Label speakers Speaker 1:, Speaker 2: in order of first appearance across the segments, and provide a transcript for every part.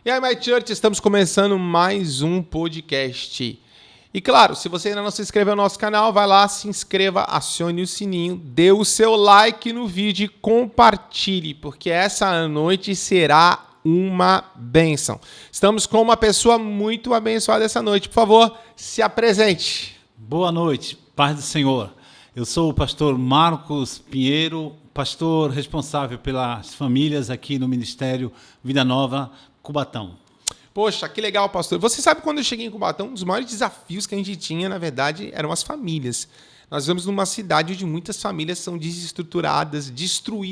Speaker 1: E aí, My Church, estamos começando mais um podcast. E claro, se você ainda não se inscreveu no nosso canal, vai lá, se inscreva, acione o sininho, dê o seu like no vídeo e compartilhe, porque essa noite será uma bênção. Estamos com uma pessoa muito abençoada essa noite. Por favor, se apresente.
Speaker 2: Boa noite, paz do Senhor. Eu sou o pastor Marcos Pinheiro, pastor responsável pelas famílias aqui no Ministério Vida Nova, Cubatão.
Speaker 1: Poxa, que legal, pastor. Você sabe, quando eu cheguei em Cubatão, um dos maiores desafios que a gente tinha, na verdade, eram as famílias. Nós vivemos numa cidade onde muitas famílias são desestruturadas,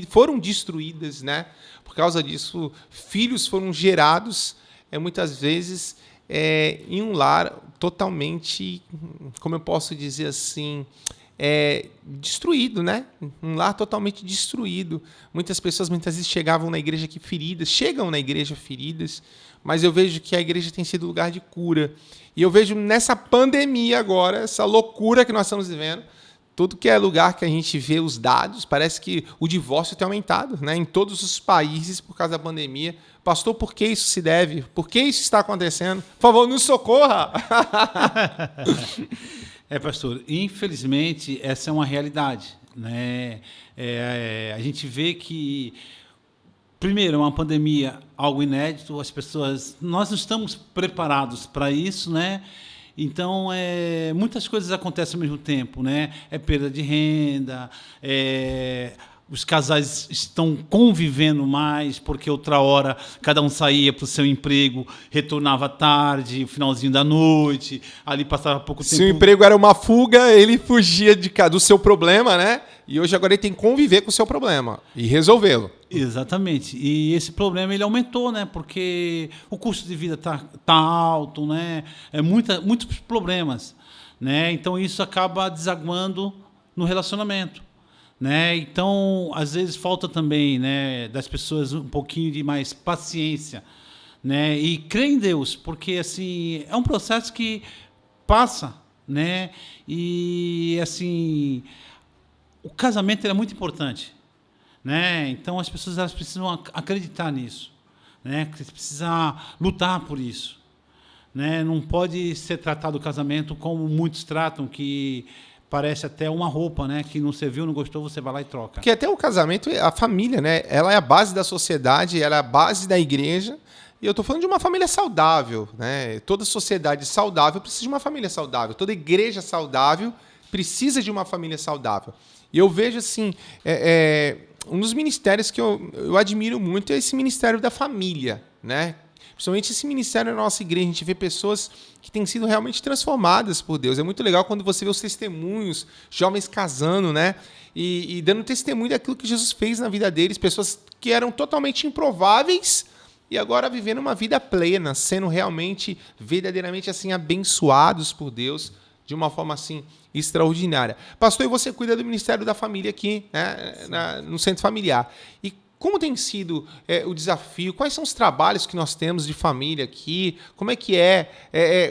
Speaker 1: foram destruídas, né? Por causa disso, filhos foram gerados, muitas vezes, em um lar totalmente, como eu posso dizer assim, destruído, né? Um lar totalmente destruído. Muitas pessoas muitas vezes chegam na igreja feridas, mas eu vejo que a igreja tem sido lugar de cura. E eu vejo nessa pandemia agora, essa loucura que nós estamos vivendo, tudo que é lugar que a gente vê os dados, parece que o divórcio tem aumentado, né? Em todos os países por causa da pandemia. Pastor, por que isso se deve? Por que isso está acontecendo? Por favor, nos socorra!
Speaker 2: Pastor, infelizmente essa é uma realidade, né? A gente vê que, primeiro, é uma pandemia, algo inédito, nós não estamos preparados para isso, né? Então, muitas coisas acontecem ao mesmo tempo, né? Perda de renda, os casais estão convivendo mais, porque outra hora cada um saía para o seu emprego, retornava tarde, finalzinho da noite, ali passava pouco tempo.
Speaker 1: Se o emprego era uma fuga, ele fugia do seu problema, né? E hoje agora ele tem que conviver com o seu problema e resolvê-lo.
Speaker 2: Exatamente. E esse problema ele aumentou, né? Porque o custo de vida tá alto, né? Muitos problemas, né? Então isso acaba desaguando no relacionamento, né? Então, às vezes falta também, né, das pessoas um pouquinho de mais paciência, né? E crer em Deus, porque assim, é um processo que passa, né? E assim, o casamento é muito importante, né? Então as pessoas elas precisam acreditar nisso, né? Precisa lutar por isso, né? Não pode ser tratado o casamento como muitos tratam, que parece até uma roupa, né? Que não serviu, não gostou, você vai lá e troca.
Speaker 1: Porque até o casamento, a família, né? Ela é a base da sociedade, ela é a base da igreja. E eu estou falando de uma família saudável, né? Toda sociedade saudável precisa de uma família saudável. Toda igreja saudável precisa de uma família saudável. E eu vejo, assim, um dos ministérios que eu admiro muito é esse ministério da família, né? Principalmente esse ministério na nossa igreja, a gente vê pessoas que têm sido realmente transformadas por Deus. É muito legal quando você vê os testemunhos, jovens casando, né? E dando testemunho daquilo que Jesus fez na vida deles, pessoas que eram totalmente improváveis e agora vivendo uma vida plena, sendo realmente, verdadeiramente assim, abençoados por Deus de uma forma assim extraordinária. Pastor, e você cuida do Ministério da Família aqui, né, no Centro Familiar. E como tem sido o desafio? Quais são os trabalhos que nós temos de família aqui? Como é que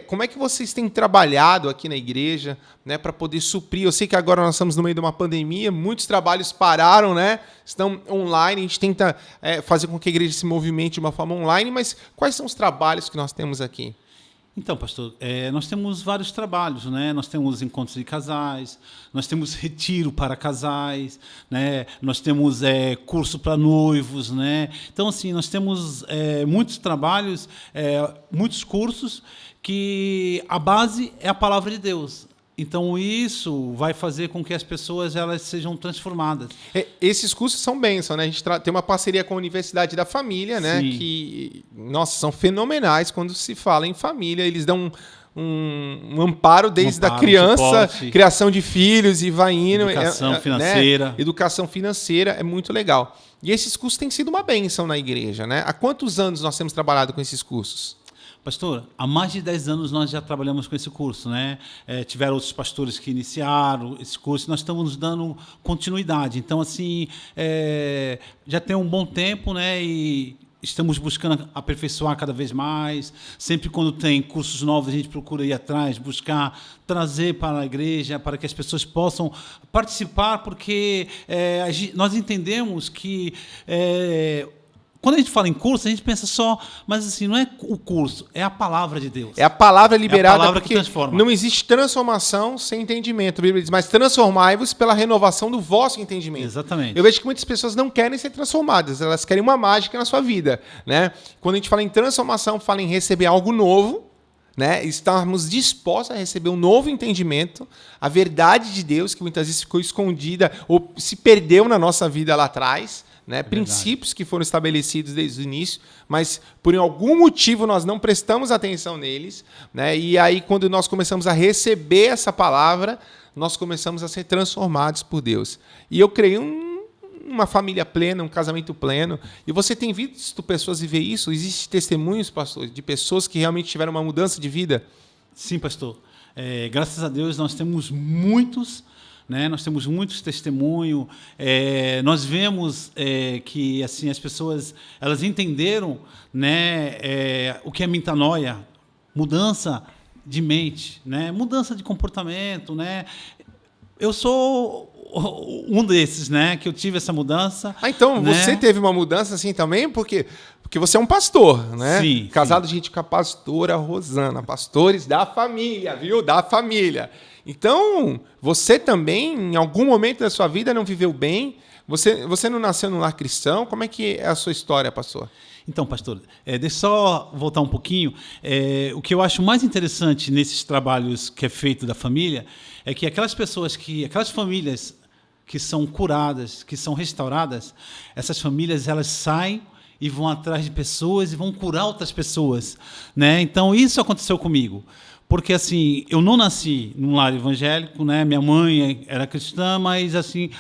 Speaker 1: como é que vocês têm trabalhado aqui na igreja, né, para poder suprir? Eu sei que agora nós estamos no meio de uma pandemia, muitos trabalhos pararam, né? Estão online, a gente tenta fazer com que a igreja se movimente de uma forma online, mas quais são os trabalhos que nós temos aqui?
Speaker 2: Então, pastor, nós temos vários trabalhos, né? Nós temos encontros de casais, nós temos retiro para casais, né? Nós temos curso para noivos, né? Então, assim, nós temos muitos trabalhos, muitos cursos que a base é a palavra de Deus. Então, isso vai fazer com que as pessoas elas sejam transformadas.
Speaker 1: Esses cursos são bênçãos, né? A gente tem uma parceria com a Universidade da Família, né?
Speaker 2: Sim.
Speaker 1: Que, nossa, são fenomenais quando se fala em família. Eles dão um amparo desde a criança, criação de filhos e vai indo.
Speaker 2: Educação financeira.
Speaker 1: Né? Educação financeira é muito legal. E esses cursos têm sido uma bênção na igreja, né? Há quantos anos nós temos trabalhado com esses cursos?
Speaker 2: Pastor, há mais de 10 anos nós já trabalhamos com esse curso, né? Tiveram outros pastores que iniciaram esse curso, nós estamos dando continuidade. Então, assim, já tem um bom tempo, né? E estamos buscando aperfeiçoar cada vez mais. Sempre quando tem cursos novos, a gente procura ir atrás, buscar trazer para a igreja, para que as pessoas possam participar, porque nós entendemos que quando a gente fala em curso, a gente pensa só, mas assim, não é o curso, é a palavra de Deus.
Speaker 1: É a palavra liberada,
Speaker 2: é a palavra
Speaker 1: porque
Speaker 2: que transforma.
Speaker 1: não existe transformação sem entendimento. A Bíblia diz, mas transformai-vos pela renovação do vosso entendimento.
Speaker 2: Exatamente.
Speaker 1: Eu vejo que muitas pessoas não querem ser transformadas, elas querem uma mágica na sua vida, né? Quando a gente fala em transformação, fala em receber algo novo, né? Estarmos dispostos a receber um novo entendimento, a verdade de Deus, que muitas vezes ficou escondida ou se perdeu na nossa vida lá atrás, né? Princípios que foram estabelecidos desde o início, mas por algum motivo nós não prestamos atenção neles, né? E aí, quando nós começamos a receber essa palavra, nós começamos a ser transformados por Deus. E eu creio uma família plena, um casamento pleno. E você tem visto pessoas viver isso? Existem testemunhos, pastor, de pessoas que realmente tiveram uma mudança de vida?
Speaker 2: Sim, pastor. Graças a Deus nós temos muitos, né? Nós temos muitos testemunhos. Nós vemos que assim as pessoas elas entenderam, né? O que é metanoia, mudança de mente, né? Mudança de comportamento, né? Eu sou um desses, né? Que eu tive essa mudança.
Speaker 1: Então
Speaker 2: né?
Speaker 1: Você teve uma mudança assim também, porque você é um pastor, né?
Speaker 2: Sim.
Speaker 1: Casado, gente, com a pastora Rosana, pastores da família, viu? Da família. Então, você também, em algum momento da sua vida, não viveu bem? Você não nasceu num lar cristão? Como é que é a sua história, pastor?
Speaker 2: Então, pastor, deixa eu só voltar um pouquinho. O que eu acho mais interessante nesses trabalhos que é feito da família é que aquelas famílias que são curadas, que são restauradas, essas famílias elas saem e vão atrás de pessoas e vão curar outras pessoas, né? Então isso aconteceu comigo, porque assim eu não nasci num lar evangélico, né? Minha mãe era cristã, mas assim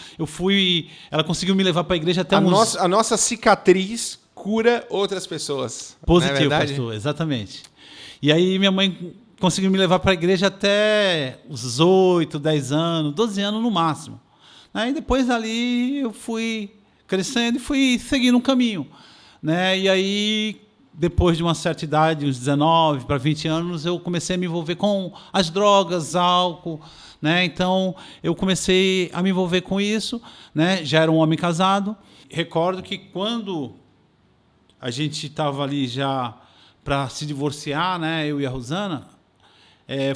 Speaker 2: ela conseguiu me levar para a igreja até
Speaker 1: a nossa cicatriz cura outras pessoas.
Speaker 2: Positivo, pastor, exatamente. E aí minha mãe conseguiu me levar para a igreja até os 8, 10 anos, 12 anos no máximo. Aí depois ali eu fui crescendo e fui seguindo um caminho, né? E aí depois de uma certa idade, uns 19 para 20 anos, eu comecei a me envolver com as drogas, álcool, né? Então eu comecei a me envolver com isso, né? Já era um homem casado. Recordo que quando a gente estava ali já para se divorciar, né? Eu e a Rosana,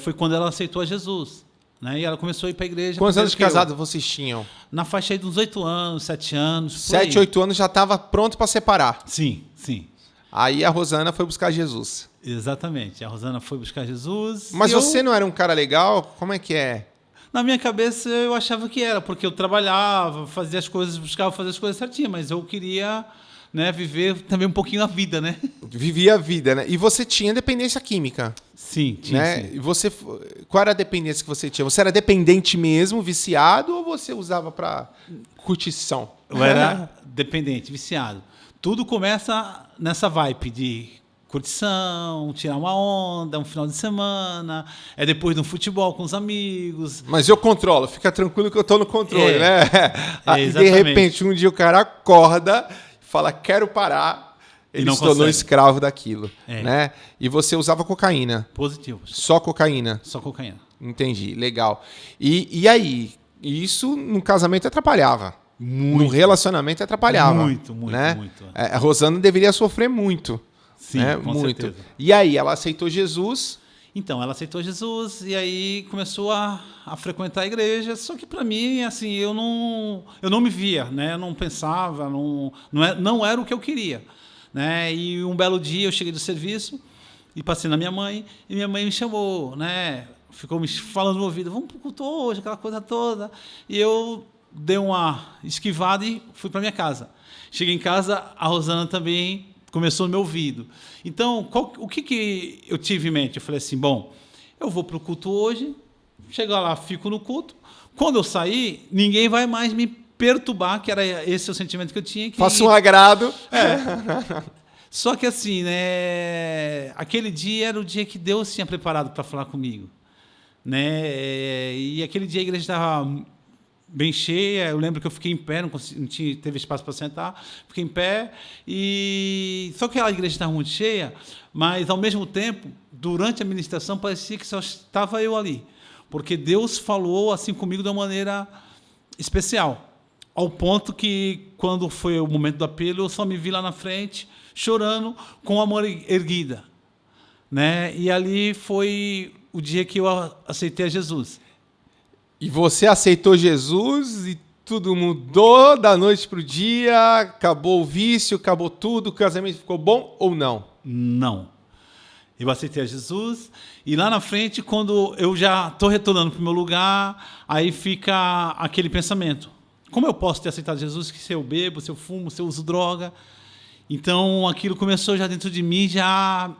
Speaker 2: foi quando ela aceitou a Jesus. Né? E ela começou a ir para a igreja.
Speaker 1: Quantos anos de casado vocês tinham?
Speaker 2: Na faixa aí de uns 8 anos, 7 anos.
Speaker 1: 7, 8 anos já estava pronto para separar.
Speaker 2: Sim, sim.
Speaker 1: Aí a Rosana foi buscar Jesus.
Speaker 2: Exatamente. A Rosana foi buscar Jesus.
Speaker 1: Mas você não era um cara legal? Como é que é?
Speaker 2: Na minha cabeça eu achava que era, porque eu trabalhava, fazia as coisas, buscava fazer as coisas certinhas, mas eu queria, né, viver também um pouquinho a vida, né?
Speaker 1: Vivia a vida, né? E você tinha dependência química.
Speaker 2: Sim, tinha.
Speaker 1: Né?
Speaker 2: Sim.
Speaker 1: E qual era a dependência que você tinha? Você era dependente mesmo, viciado, ou você usava para curtição?
Speaker 2: Eu era dependente, viciado. Tudo começa nessa vibe de curtição, tirar uma onda, um final de semana, depois de um futebol com os amigos.
Speaker 1: Mas eu controlo, fica tranquilo que eu estou no controle, né?
Speaker 2: Exatamente.
Speaker 1: De repente, um dia o cara acorda e fala, quero parar, ele se tornou escravo daquilo. Né? E você usava cocaína?
Speaker 2: Positivo.
Speaker 1: Só cocaína?
Speaker 2: Só cocaína.
Speaker 1: Entendi, legal. E aí, isso no casamento atrapalhava?
Speaker 2: Muito.
Speaker 1: No relacionamento atrapalhava?
Speaker 2: Muito,
Speaker 1: né?
Speaker 2: muito.
Speaker 1: A Rosana deveria sofrer muito.
Speaker 2: Sim,
Speaker 1: né?
Speaker 2: com
Speaker 1: muito.
Speaker 2: certeza.
Speaker 1: E aí, ela aceitou Jesus.
Speaker 2: Então, ela aceitou Jesus e aí começou a frequentar a igreja. Só que para mim, assim, eu não me via, né? Eu não pensava, não era o que eu queria, né? E um belo dia eu cheguei do serviço e passei na minha mãe e minha mãe me chamou, né? Ficou me falando no ouvido, vamos pro culto hoje, aquela coisa toda. E eu dei uma esquivada e fui para minha casa. Cheguei em casa, a Rosana também começou no meu ouvido. Então, o que eu tive em mente? Eu falei assim, bom, eu vou para o culto hoje, chegar lá, fico no culto. Quando eu sair, ninguém vai mais me perturbar, que era esse o sentimento que eu tinha.
Speaker 1: Faça um agrado.
Speaker 2: Só que assim, né, aquele dia era o dia que Deus tinha preparado para falar comigo. Né? E aquele dia a igreja estava bem cheia, eu lembro que eu fiquei em pé, não teve espaço para sentar, fiquei em pé, só que a igreja estava muito cheia, mas ao mesmo tempo, durante a ministração, parecia que só estava eu ali, porque Deus falou assim comigo de uma maneira especial. Ao ponto que, quando foi o momento do apelo, eu só me vi lá na frente, chorando, com a mão erguida. Né? E ali foi o dia que eu aceitei a Jesus.
Speaker 1: E você aceitou Jesus e tudo mudou da noite para o dia, acabou o vício, acabou tudo, o casamento ficou bom ou não?
Speaker 2: Não. Eu aceitei a Jesus e lá na frente, quando eu já estou retornando para o meu lugar, aí fica aquele pensamento. Como eu posso ter aceitado Jesus se eu bebo, se eu fumo, se eu uso droga? Então, aquilo começou já dentro de mim, já...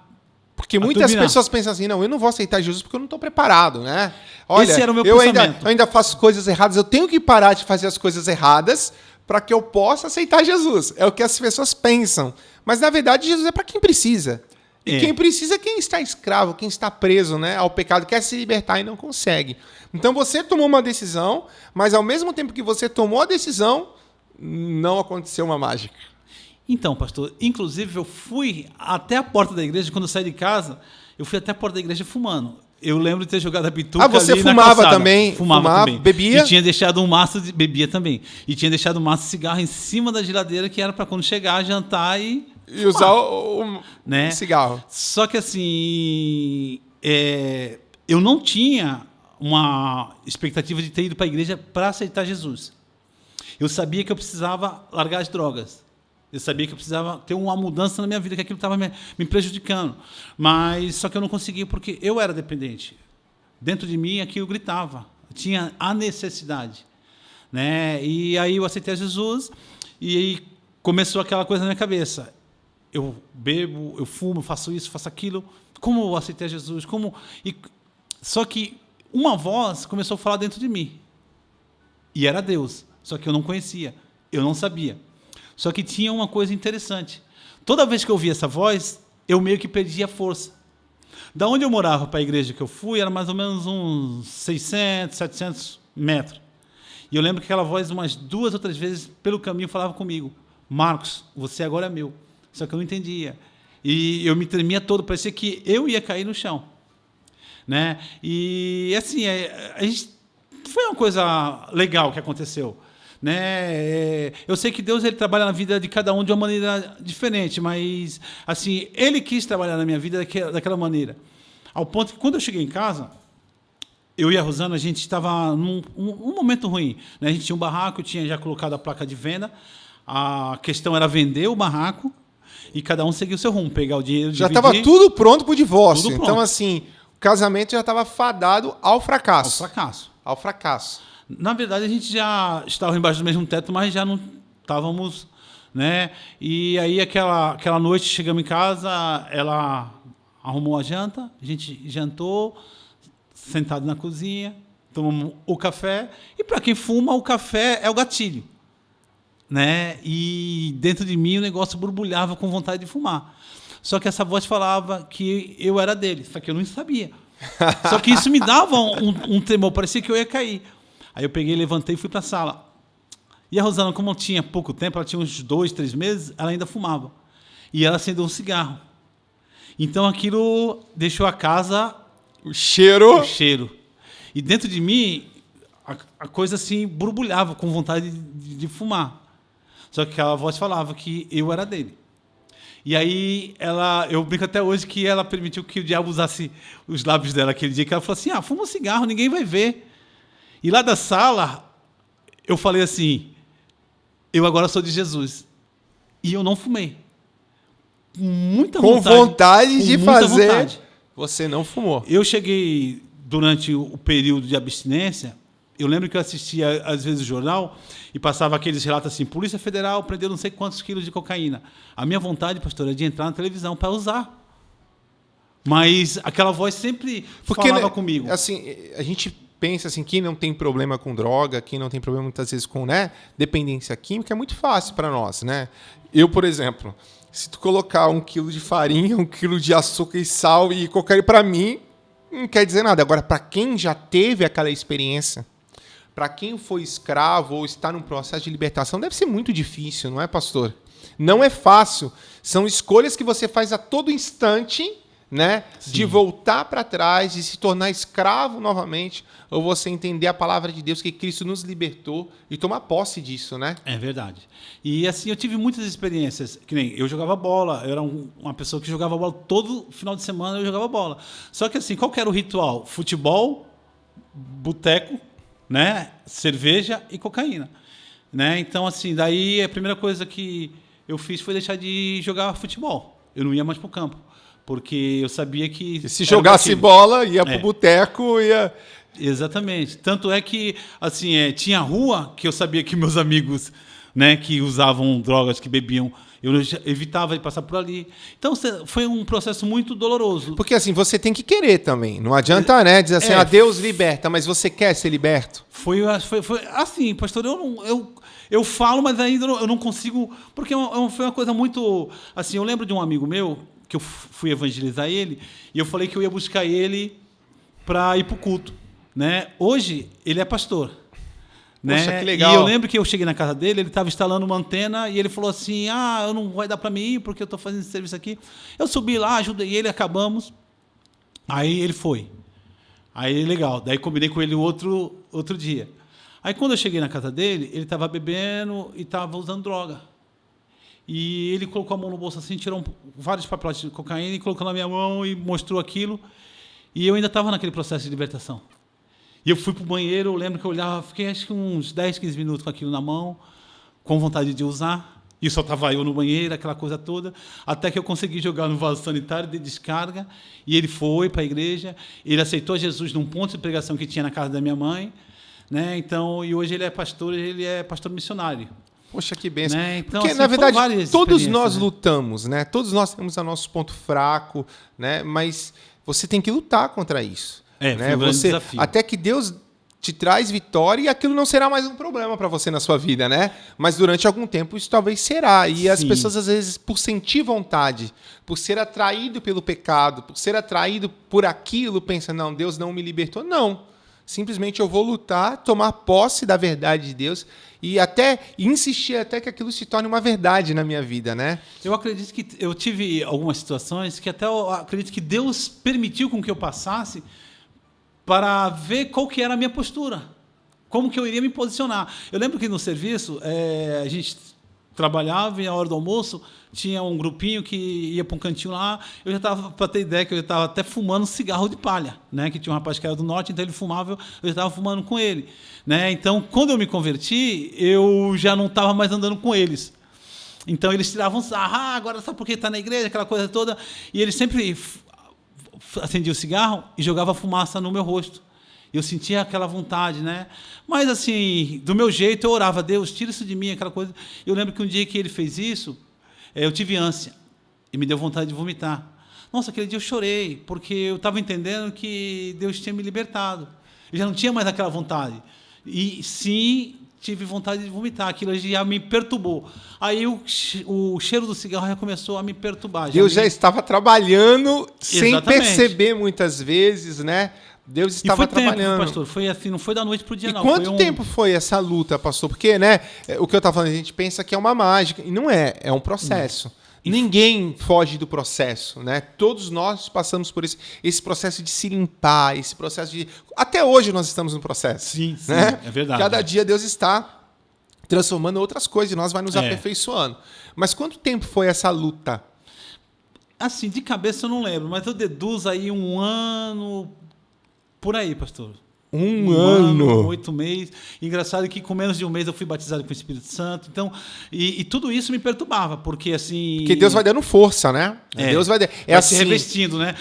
Speaker 1: Porque muitas pessoas pensam assim, não, eu não vou aceitar Jesus porque eu não estou preparado, né? Olha,
Speaker 2: esse era o meu
Speaker 1: eu
Speaker 2: pensamento.
Speaker 1: ainda faço coisas erradas, eu tenho que parar de fazer as coisas erradas para que eu possa aceitar Jesus. É o que as pessoas pensam. Mas, na verdade, Jesus é para quem precisa. E quem precisa é quem está escravo, quem está preso, né, ao pecado, quer se libertar e não consegue. Então, você tomou uma decisão, mas ao mesmo tempo que você tomou a decisão, não aconteceu uma mágica.
Speaker 2: Então, pastor, inclusive eu fui até a porta da igreja, quando eu saí de casa, eu fui até a porta da igreja fumando. Eu lembro de ter jogado a bituca ali na calçada.
Speaker 1: Ah, você fumava também?
Speaker 2: Fumava também.
Speaker 1: Bebia?
Speaker 2: E tinha deixado um maço de... Bebia também. E tinha deixado um maço de cigarro em cima da geladeira, que era para quando chegar, jantar e
Speaker 1: usar o
Speaker 2: né?
Speaker 1: cigarro.
Speaker 2: Só que assim, eu não tinha uma expectativa de ter ido para a igreja para aceitar Jesus. Eu sabia que eu precisava largar as drogas. Eu sabia que eu precisava ter uma mudança na minha vida, que aquilo estava me prejudicando. Mas só que eu não conseguia porque eu era dependente. Dentro de mim aquilo gritava. Eu tinha a necessidade. Né? E aí eu aceitei a Jesus e aí começou aquela coisa na minha cabeça. Eu bebo, eu fumo, eu faço isso, faço aquilo. Como eu aceitei a Jesus? Só que uma voz começou a falar dentro de mim. E era Deus. Só que eu não conhecia. Eu não sabia. Só que tinha uma coisa interessante. Toda vez que eu ouvia essa voz, eu meio que perdia a força. Da onde eu morava para a igreja que eu fui, era mais ou menos uns 600, 700 metros. E eu lembro que aquela voz, umas 2 ou 3 vezes, pelo caminho, falava comigo: Marcos, você agora é meu. Só que eu não entendia. E eu me tremia todo, parecia que eu ia cair no chão. Né? E, assim, foi uma coisa legal que aconteceu. Né? Eu sei que Deus ele trabalha na vida de cada um de uma maneira diferente, mas assim, ele quis trabalhar na minha vida daquela maneira. Ao ponto que, quando eu cheguei em casa, eu e a Rosana, a gente estava num momento ruim. Né? A gente tinha um barraco, eu tinha já colocado a placa de venda, a questão era vender o barraco e cada um seguir o seu rumo, pegar o dinheiro,
Speaker 1: já estava tudo pronto para o divórcio. Então, assim, o casamento já estava fadado ao fracasso. Ao fracasso.
Speaker 2: Na verdade, a gente já estava embaixo do mesmo teto, mas já não estávamos, né? E aí, aquela noite, chegamos em casa, ela arrumou a janta, a gente jantou, sentado na cozinha, tomamos o café. E para quem fuma, o café é o gatilho, né? E dentro de mim o negócio borbulhava com vontade de fumar. Só que essa voz falava que eu era dele, só que eu não sabia. Só que isso me dava um temor, parecia que eu ia cair. Aí eu peguei, levantei e fui para a sala. E a Rosana, como tinha pouco tempo, ela tinha uns 2, 3 meses, ela ainda fumava. E ela acendeu um cigarro. Então aquilo deixou a casa...
Speaker 1: O cheiro.
Speaker 2: E dentro de mim, a coisa assim borbulhava com vontade de fumar. Só que aquela voz falava que eu era dele. E aí, eu brinco até hoje que ela permitiu que o diabo usasse os lábios dela aquele dia, que ela falou assim, fuma um cigarro, ninguém vai ver. E lá da sala, eu falei assim, eu agora sou de Jesus. E eu não fumei. Com muita vontade.
Speaker 1: Com vontade de fazer, vontade. Você não fumou.
Speaker 2: Eu cheguei, durante o período de abstinência, eu lembro que eu assistia, às vezes, o jornal e passava aqueles relatos assim, Polícia Federal prendeu não sei quantos quilos de cocaína. A minha vontade, pastor, é de entrar na televisão para usar. Mas aquela voz sempre falava comigo.
Speaker 1: Assim, a gente pensa assim, quem não tem problema com droga, quem não tem problema muitas vezes com, né, dependência química, é muito fácil para nós, né? Eu, por exemplo, se tu colocar 1 quilo de farinha, 1 quilo de açúcar e sal e cocaína, para mim, não quer dizer nada. Agora, para quem já teve aquela experiência, para quem foi escravo ou está num processo de libertação, deve ser muito difícil, não é, pastor? Não é fácil. São escolhas que você faz a todo instante, né?
Speaker 2: Sim.
Speaker 1: De voltar para trás, de se tornar escravo novamente, ou você entender a palavra de Deus, que Cristo nos libertou e tomar posse disso, né?
Speaker 2: É verdade. E assim, eu tive muitas experiências, que nem eu jogava bola, eu era uma pessoa que jogava bola todo final de semana, eu jogava bola. Só que assim, qual que era o ritual? Futebol, boteco, né? Cerveja e cocaína, né? Então assim, daí a primeira coisa que eu fiz foi deixar de jogar futebol. Eu não ia mais pro campo, porque eu sabia que
Speaker 1: E se jogasse bola, ia pro boteco, ia...
Speaker 2: Exatamente. Tanto é que assim, tinha rua que eu sabia que meus amigos, né, que usavam drogas, que bebiam, eu evitava de passar por ali. Então foi um processo muito doloroso.
Speaker 1: Porque assim, você tem que querer também. Não adianta, né, dizer assim, Deus liberta, mas você quer ser liberto?
Speaker 2: Foi assim, pastor, eu falo, mas ainda eu não consigo, porque foi uma coisa muito, assim, eu lembro de um amigo meu que eu fui evangelizar ele e eu falei que eu ia buscar ele para ir pro culto, né? Hoje ele é pastor.
Speaker 1: Poxa,
Speaker 2: Né?
Speaker 1: que legal.
Speaker 2: E eu lembro que eu cheguei na casa dele, ele estava instalando uma antena e ele falou assim, eu não vai dar para mim ir porque eu estou fazendo esse serviço aqui. Eu subi lá, ajudei ele, acabamos. Aí ele foi. Aí legal, daí combinei com ele outro dia. Aí quando eu cheguei na casa dele, ele estava bebendo e estava usando droga. E ele colocou a mão no bolso assim, tirou vários papelotes de cocaína e colocou na minha mão e mostrou aquilo. E eu ainda estava naquele processo de libertação. E eu fui pro banheiro, eu lembro que eu olhava, fiquei acho que uns 10, 15 minutos com aquilo na mão, com vontade de usar. E só estava eu no banheiro, aquela coisa toda, até que eu consegui jogar no vaso sanitário de descarga. E ele foi para a igreja, ele aceitou Jesus num ponto de pregação que tinha na casa da minha mãe, né? Então, e hoje ele é pastor missionário.
Speaker 1: Poxa, que bênção.
Speaker 2: Né? Então,
Speaker 1: porque,
Speaker 2: assim,
Speaker 1: na verdade, todos nós
Speaker 2: né?
Speaker 1: lutamos, né? Todos nós temos o nosso ponto fraco, né? Mas você tem que lutar contra isso.
Speaker 2: Foi
Speaker 1: né?
Speaker 2: um grande desafio.
Speaker 1: Até que Deus te traz vitória e aquilo não será mais um problema para você na sua vida, né? Mas durante algum tempo isso talvez será. E as pessoas, às vezes, por sentir vontade, por ser atraído pelo pecado, por ser atraído por aquilo, pensam, não, Deus não me libertou. Não. Simplesmente eu vou lutar, tomar posse da verdade de Deus e insistir até que aquilo se torne uma verdade na minha vida, né?
Speaker 2: Eu acredito que eu tive algumas situações que até eu acredito que Deus permitiu com que eu passasse para ver qual que era a minha postura, como que eu iria me posicionar. Eu lembro que no serviço a gente trabalhava e a hora do almoço tinha um grupinho que ia para um cantinho lá. Eu já estava, para ter ideia, que eu já estava até fumando cigarro de palha, né? Que tinha um rapaz que era do norte, então ele fumava, eu já estava fumando com ele, né? Então, quando eu me converti, eu já não estava mais andando com eles. Então eles tiravam sarro, agora sabe por que está na igreja, aquela coisa toda, e eles sempre acendia o cigarro e jogava fumaça no meu rosto. Eu sentia aquela vontade, né? Mas, assim, do meu jeito, eu orava, Deus, tira isso de mim, aquela coisa. Eu lembro que um dia que ele fez isso, eu tive ânsia e me deu vontade de vomitar. Nossa, aquele dia eu chorei, porque eu estava entendendo que Deus tinha me libertado. Eu já não tinha mais aquela vontade. E, sim, tive vontade de vomitar. Aquilo já me perturbou. Aí o cheiro do cigarro já começou a me perturbar.
Speaker 1: Deus já estava trabalhando sem
Speaker 2: Exatamente.
Speaker 1: perceber muitas vezes, né? Deus estava trabalhando.
Speaker 2: Tempo, pastor. Foi assim, não foi da noite para o dia, não.
Speaker 1: Quanto tempo foi essa luta, pastor? Porque, né, o que eu estava falando, a gente pensa que é uma mágica. E não é, é um processo. Ninguém foge do processo, né? Todos nós passamos por esse processo de se limpar, esse processo de... Até hoje nós estamos no processo.
Speaker 2: Sim,
Speaker 1: né?
Speaker 2: É verdade.
Speaker 1: Cada dia Deus está transformando outras coisas e nós vai nos aperfeiçoando. Mas quanto tempo foi essa luta?
Speaker 2: Assim, de cabeça eu não lembro, mas eu deduzo aí 1 ano... Por aí, pastor.
Speaker 1: Um ano.
Speaker 2: 8 meses. Engraçado que com menos de 1 mês eu fui batizado com o Espírito Santo. Então, e tudo isso me perturbava, porque assim...
Speaker 1: Porque Deus vai dando força, né? Deus vai
Speaker 2: se revestindo, né?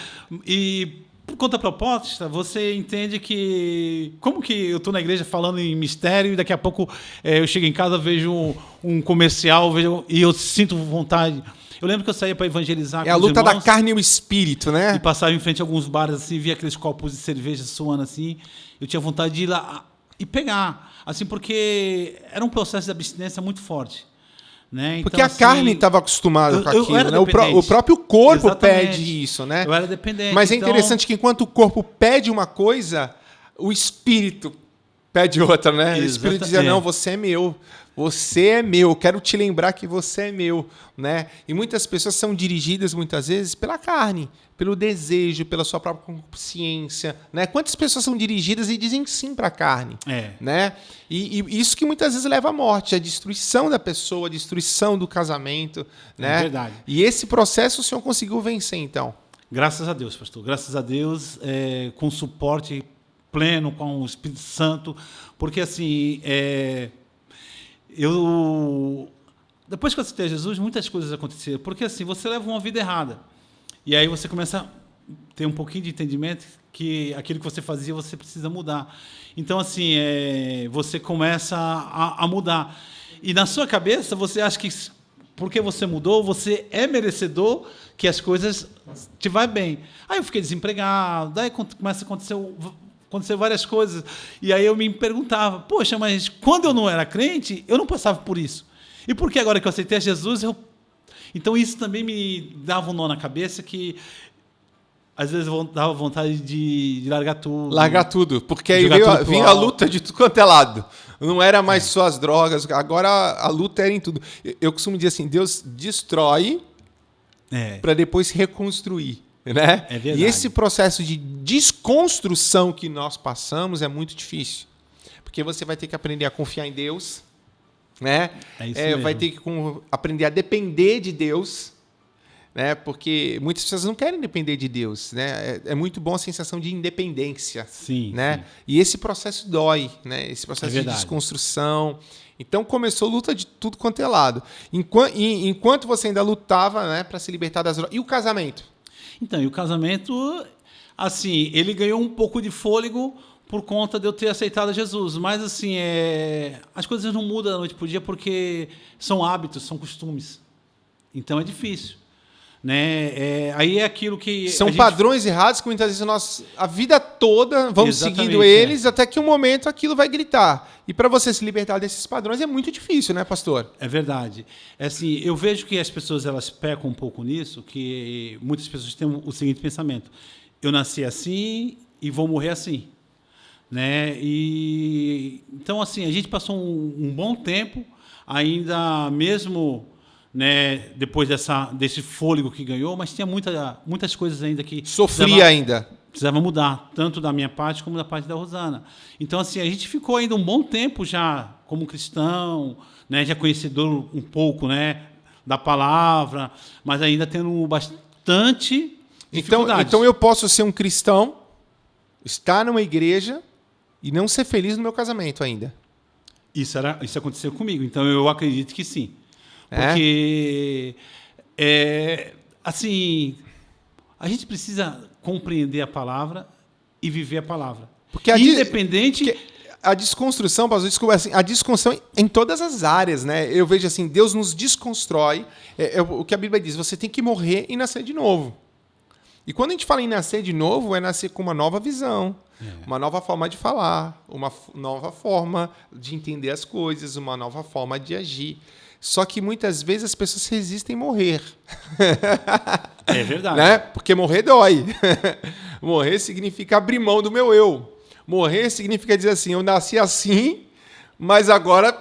Speaker 2: E por conta proposta, você entende que... Como que eu estou na igreja falando em mistério e daqui a pouco eu chego em casa, vejo um comercial e eu sinto vontade... Eu lembro que eu saía para evangelizar com os irmãos.
Speaker 1: É a luta da carne e o espírito, né?
Speaker 2: E passava em frente a alguns bares, assim, via aqueles copos de cerveja suando, assim. Eu tinha vontade de ir lá e pegar. Assim, porque era um processo de abstinência muito forte. Né? Então,
Speaker 1: porque a carne estava acostumada com aquilo, né? O próprio corpo pede isso, né?
Speaker 2: Eu era dependente.
Speaker 1: Mas é interessante que enquanto o corpo pede uma coisa, o espírito pede outra, né? O Espírito dizia,
Speaker 2: É.
Speaker 1: não, você é meu. Você é meu, quero te lembrar que você é meu, né? E muitas pessoas são dirigidas, muitas vezes, pela carne, pelo desejo, pela sua própria consciência, né? Quantas pessoas são dirigidas e dizem sim para a carne, né? E isso que muitas vezes leva à morte, a destruição da pessoa, a destruição do casamento, né?
Speaker 2: É verdade.
Speaker 1: E esse processo o senhor conseguiu vencer, então?
Speaker 2: Graças a Deus, pastor. Graças a Deus, com suporte pleno, com o Espírito Santo, porque assim, depois que eu aceitei Jesus, muitas coisas aconteceram, porque assim, você leva uma vida errada, e aí você começa a ter um pouquinho de entendimento que aquilo que você fazia, você precisa mudar. Então, assim, você começa a mudar. E na sua cabeça, você acha que porque você mudou, você é merecedor que as coisas te vão bem. Aí eu fiquei desempregado, daí começa a acontecer várias coisas. E aí eu me perguntava, poxa, mas quando eu não era crente, eu não passava por isso. E por que agora que eu aceitei Jesus, Então isso também me dava um nó na cabeça que às vezes dava vontade de largar tudo.
Speaker 1: Largar tudo, porque aí
Speaker 2: Jogar
Speaker 1: vinha a luta de tudo quanto é lado. Não era mais só as drogas, agora a luta era em tudo. Eu costumo dizer assim, Deus destrói para depois reconstruir. Né?
Speaker 2: É verdade.
Speaker 1: E esse processo de desconstrução que nós passamos é muito difícil. Porque você vai ter que aprender a confiar em Deus, né? Vai ter que aprender a depender de Deus, né? Porque muitas pessoas não querem depender de Deus, né? É muito bom a sensação de independência,
Speaker 2: sim,
Speaker 1: né?
Speaker 2: Sim.
Speaker 1: E esse processo dói, né? Esse processo de desconstrução. Então começou a luta de tudo quanto é lado. Enquanto você ainda lutava, né, para se libertar das drogas. E o casamento?
Speaker 2: Então, e o casamento, assim, ele ganhou um pouco de fôlego por conta de eu ter aceitado Jesus. Mas, assim, as coisas não mudam da noite para o dia porque são hábitos, são costumes. Então, é difícil. Né? Aí é aquilo que...
Speaker 1: São padrões errados que muitas vezes nós, a vida toda, vamos seguindo eles até que um momento aquilo vai gritar. E para você se libertar desses padrões é muito difícil, né, pastor?
Speaker 2: É verdade. Assim, eu vejo que as pessoas elas pecam um pouco nisso, que muitas pessoas têm o seguinte pensamento: eu nasci assim e vou morrer assim. Né? Então, assim, a gente passou um bom tempo, ainda mesmo... Né, depois desse fôlego que ganhou, mas tinha muitas coisas ainda que... Precisava mudar, tanto da minha parte como da parte da Rosana. Então, assim, a gente ficou ainda um bom tempo já como cristão, né, já conhecedor um pouco, né, da palavra, mas ainda tendo bastante dificuldades.
Speaker 1: Então eu posso ser um cristão, estar numa igreja e não ser feliz no meu casamento ainda.
Speaker 2: Isso aconteceu comigo, então eu acredito que sim. Porque, assim, a gente precisa compreender a palavra e viver a palavra.
Speaker 1: Porque a desconstrução, pastor, desculpa, assim, a desconstrução em todas as áreas, né? Eu vejo assim, Deus nos desconstrói. O que a Bíblia diz, você tem que morrer e nascer de novo. E quando a gente fala em nascer de novo, é nascer com uma nova visão, uma nova forma de falar, uma nova forma de entender as coisas, uma nova forma de agir. Só que muitas vezes as pessoas resistem a morrer.
Speaker 2: É verdade.
Speaker 1: Né? Porque morrer dói. Morrer significa abrir mão do meu eu. Morrer significa dizer assim, eu nasci assim, mas agora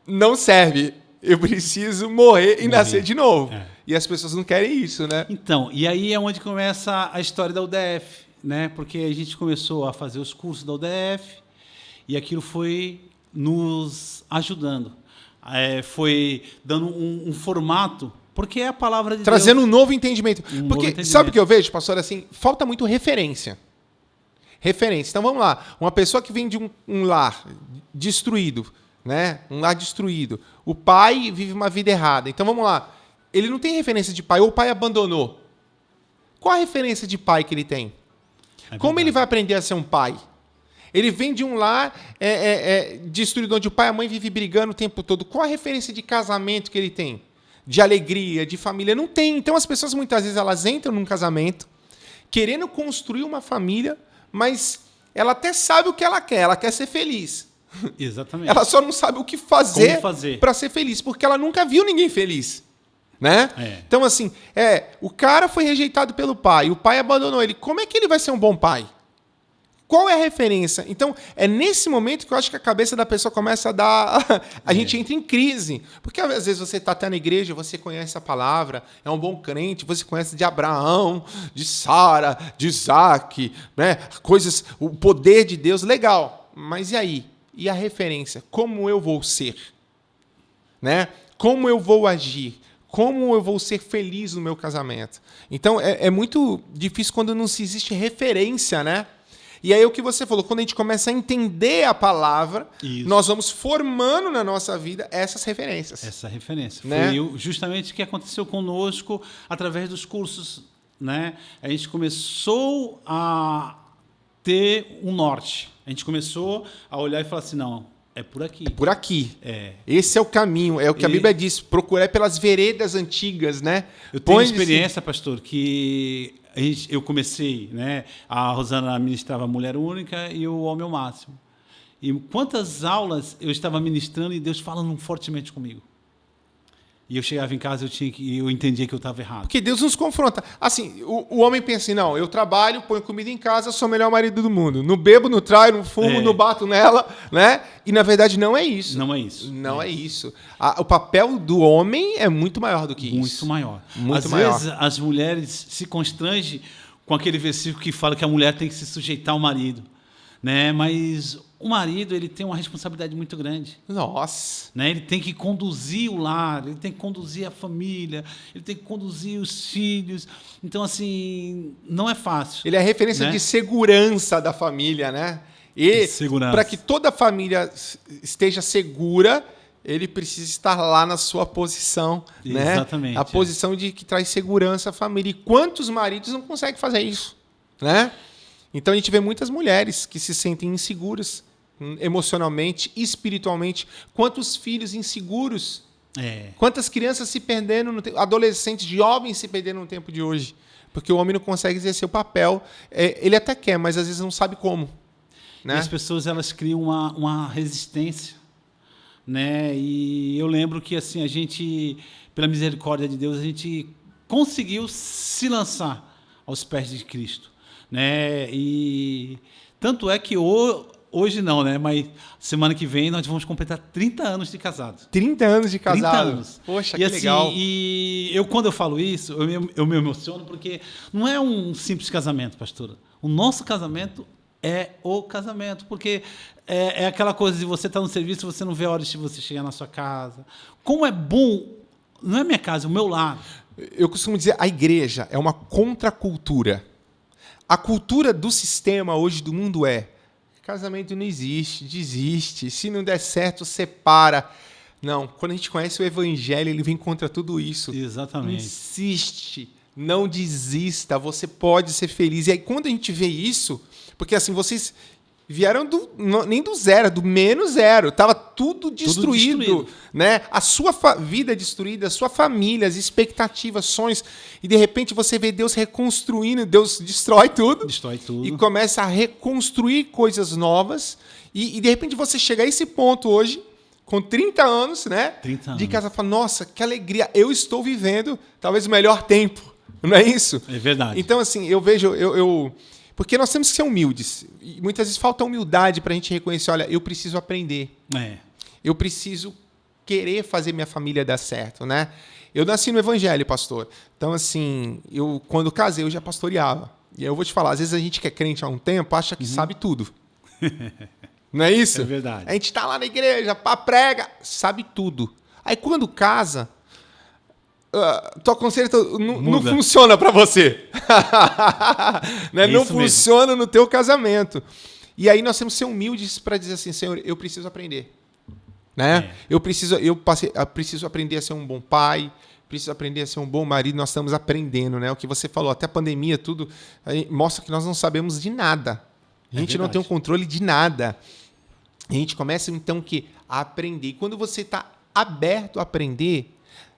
Speaker 1: não serve. Eu preciso morrer e nascer de novo. E as pessoas não querem isso, né?
Speaker 2: Então, e aí é onde começa a história da UDF, né? Porque a gente começou a fazer os cursos da UDF e aquilo foi nos ajudando. Foi dando um formato, porque é a palavra de
Speaker 1: Trazendo
Speaker 2: Deus.
Speaker 1: um novo entendimento. Porque sabe o que eu vejo, pastor? Assim, falta muito referência. Então vamos lá. Uma pessoa que vem de um lar destruído, né? Um lar destruído. O pai vive uma vida errada. Então vamos lá. Ele não tem referência de pai, ou o pai abandonou. Qual a referência de pai que ele tem? Como ele vai aprender a ser um pai? Ele vem de um lar destruído, onde o pai e a mãe vivem brigando o tempo todo. Qual a referência de casamento que ele tem? De alegria, de família? Não tem. Então as pessoas muitas vezes elas entram num casamento querendo construir uma família, mas ela até sabe o que ela quer ser feliz.
Speaker 2: Exatamente.
Speaker 1: Ela só não sabe o que fazer para ser feliz, porque ela nunca viu ninguém feliz. Né? Então, assim, o cara foi rejeitado pelo pai, o pai abandonou ele. Como é que ele vai ser um bom pai? Qual é a referência? Então, é nesse momento que eu acho que a cabeça da pessoa começa a dar... A gente entra em crise. Porque às vezes você está até na igreja, você conhece a palavra, é um bom crente, você conhece de Abraão, de Sara, de Isaac, né? Coisas, o poder de Deus, legal. Mas e aí? E a referência? Como eu vou ser? Né? Como eu vou agir? Como eu vou ser feliz no meu casamento? Então, é muito difícil quando não se existe referência, né? E aí o que você falou, quando a gente começa a entender a palavra, nós vamos formando na nossa vida essas referências.
Speaker 2: Essa referência.
Speaker 1: Né?
Speaker 2: Foi justamente o que aconteceu conosco através dos cursos. Né? A gente começou a ter um norte. A gente começou a olhar e falar assim, não, é por aqui.
Speaker 1: Por aqui. Esse é o caminho, é o que a Bíblia diz, procurar pelas veredas antigas, né?
Speaker 2: Eu tenho experiência, pastor, que eu comecei, né? A Rosana ministrava Mulher Única e o Homem ao Máximo. E quantas aulas eu estava ministrando e Deus falando fortemente comigo. E eu chegava em casa eu entendia que eu estava errado.
Speaker 1: Porque Deus nos confronta. Assim, o homem pensa assim, não, eu trabalho, ponho comida em casa, sou o melhor marido do mundo. Não bebo, não traio, não fumo, não bato nela, né? E na verdade não é isso.
Speaker 2: Não é isso.
Speaker 1: Não é isso. O papel do homem é muito maior do que isso.
Speaker 2: Muito maior.
Speaker 1: Muito
Speaker 2: Às
Speaker 1: maior.
Speaker 2: vezes as mulheres se constrangem com aquele versículo que fala que a mulher tem que se sujeitar ao marido, né? Mas o marido, ele tem uma responsabilidade muito grande.
Speaker 1: Nossa.
Speaker 2: Né? Ele tem que conduzir o lar, ele tem que conduzir a família, ele tem que conduzir os filhos. Então, assim, não é fácil.
Speaker 1: Ele é a referência, né, de segurança da família, né? E para que toda a família esteja segura, ele precisa estar lá na sua posição.
Speaker 2: Exatamente.
Speaker 1: Né? A posição de que traz segurança à família. E quantos maridos não conseguem fazer isso? Né? Então, a gente vê muitas mulheres que se sentem inseguras emocionalmente, espiritualmente. Quantos filhos inseguros? Quantas crianças se perdendo, adolescentes, jovens se perdendo no tempo de hoje? Porque o homem não consegue exercer o papel. Ele até quer, mas às vezes não sabe como. Né?
Speaker 2: E as pessoas, elas criam uma resistência. Né? E eu lembro que, assim, a gente, pela misericórdia de Deus, a gente conseguiu se lançar aos pés de Cristo. Né? E tanto é que hoje não, né? Mas semana que vem nós vamos completar 30 anos de casado.
Speaker 1: 30 anos de casado?
Speaker 2: 30 anos.
Speaker 1: Poxa,
Speaker 2: e
Speaker 1: que
Speaker 2: assim,
Speaker 1: legal.
Speaker 2: E quando eu falo isso, eu me emociono porque não é um simples casamento, pastora. O nosso casamento é o casamento, porque é aquela coisa de você estar no serviço, você não vê a hora de você chegar na sua casa. Como é bom, não é minha casa, é o meu lar.
Speaker 1: Eu costumo dizer, a igreja é uma contracultura. A cultura do sistema hoje do mundo é: casamento não existe, desiste, se não der certo, separa. Não, quando a gente conhece o evangelho, ele vem contra tudo isso.
Speaker 2: Exatamente.
Speaker 1: Insiste, não desista, você pode ser feliz. E aí, quando a gente vê isso, porque assim, vocês vieram nem do zero, do menos zero. Estava tudo destruído. Né? A sua vida destruída, a sua família, as expectativas, sonhos. E de repente você vê Deus reconstruindo, Deus destrói tudo.
Speaker 2: Destrói tudo.
Speaker 1: E começa a reconstruir coisas novas. E de repente você chega a esse ponto hoje, com 30 anos, né?
Speaker 2: 30 anos.
Speaker 1: De casa, fala, nossa, que alegria, eu estou vivendo talvez o melhor tempo. Não é isso?
Speaker 2: É verdade.
Speaker 1: Então, assim, eu vejo... Porque nós temos que ser humildes. E muitas vezes falta humildade para a gente reconhecer, olha, eu preciso aprender. Eu preciso querer fazer minha família dar certo, né? Eu nasci no evangelho, pastor. Então, assim, quando casei, eu já pastoreava. E aí eu vou te falar, às vezes a gente que é crente há um tempo acha que sabe tudo. Não é isso?
Speaker 2: É verdade.
Speaker 1: A gente está lá na igreja, prega, sabe tudo. Aí quando casa... tua conselho não funciona para você. Né? Não funciona no teu casamento. E aí nós temos que ser humildes para dizer assim, Senhor, eu preciso aprender. Né? Eu preciso aprender a ser um bom pai, preciso aprender a ser um bom marido. Nós estamos aprendendo, né? O que você falou, até a pandemia, tudo mostra que nós não sabemos de nada. A gente não tem um controle de nada. A gente começa, então, a aprender. E quando você está aberto a aprender,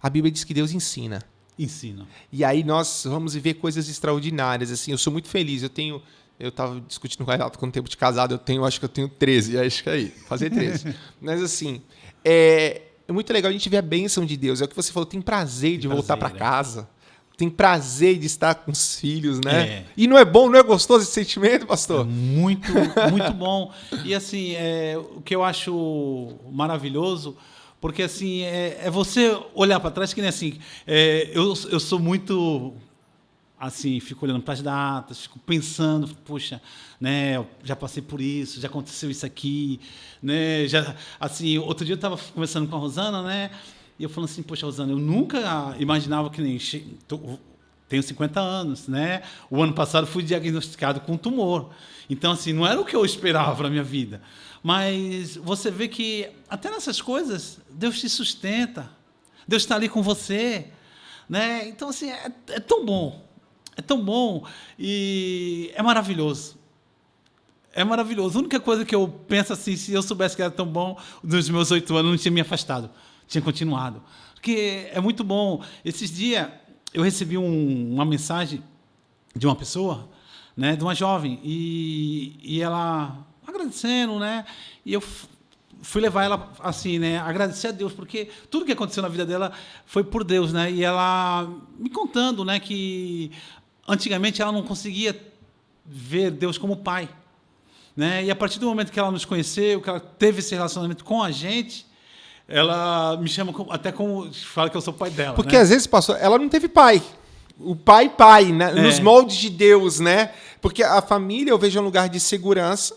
Speaker 1: a Bíblia diz que Deus ensina.
Speaker 2: Ensina.
Speaker 1: E aí nós vamos viver coisas extraordinárias. Assim, eu sou muito feliz. Eu estava discutindo com o Renato com o tempo de casado. Acho que eu tenho 13. Acho que aí, fazer 13. Mas assim, é muito legal a gente ver a bênção de Deus. É o que você falou, tem prazer de voltar para casa. tem prazer de estar com os filhos, né?
Speaker 2: É.
Speaker 1: E não é bom, não é gostoso esse sentimento, pastor?
Speaker 2: Muito, muito bom. E assim, o que eu acho maravilhoso, porque assim, é você olhar para trás, que nem assim, eu sou muito assim, fico olhando para as datas, fico pensando, poxa, né, eu já passei por isso, já aconteceu isso aqui, né, já, assim, outro dia eu estava conversando com a Rosana, né, e eu falando assim, poxa, Rosana, eu nunca imaginava que nem tenho 50 anos, né? O ano passado fui diagnosticado com tumor. Então, assim, não era o que eu esperava na minha vida. Mas você vê que até nessas coisas, Deus te sustenta. Deus está ali com você, né? Então, assim, é tão bom. É tão bom e é maravilhoso. É maravilhoso. A única coisa que eu penso assim, se eu soubesse que era tão bom, nos meus 8 anos, não tinha me afastado. Tinha continuado. Porque é muito bom. Esses dias, eu recebi uma mensagem de uma pessoa, né, de uma jovem, e ela agradecendo, né? E eu fui levar ela assim, né, agradecer a Deus, porque tudo que aconteceu na vida dela foi por Deus, né? E ela me contando, né, que antigamente ela não conseguia ver Deus como pai, né? E a partir do momento que ela nos conheceu, que ela teve esse relacionamento com a gente, ela me chama até como fala que eu sou pai dela.
Speaker 1: Porque
Speaker 2: né?
Speaker 1: às vezes, pastor, ela não teve pai. O pai, né? Nos moldes de Deus, né? Porque a família, eu vejo um lugar de segurança,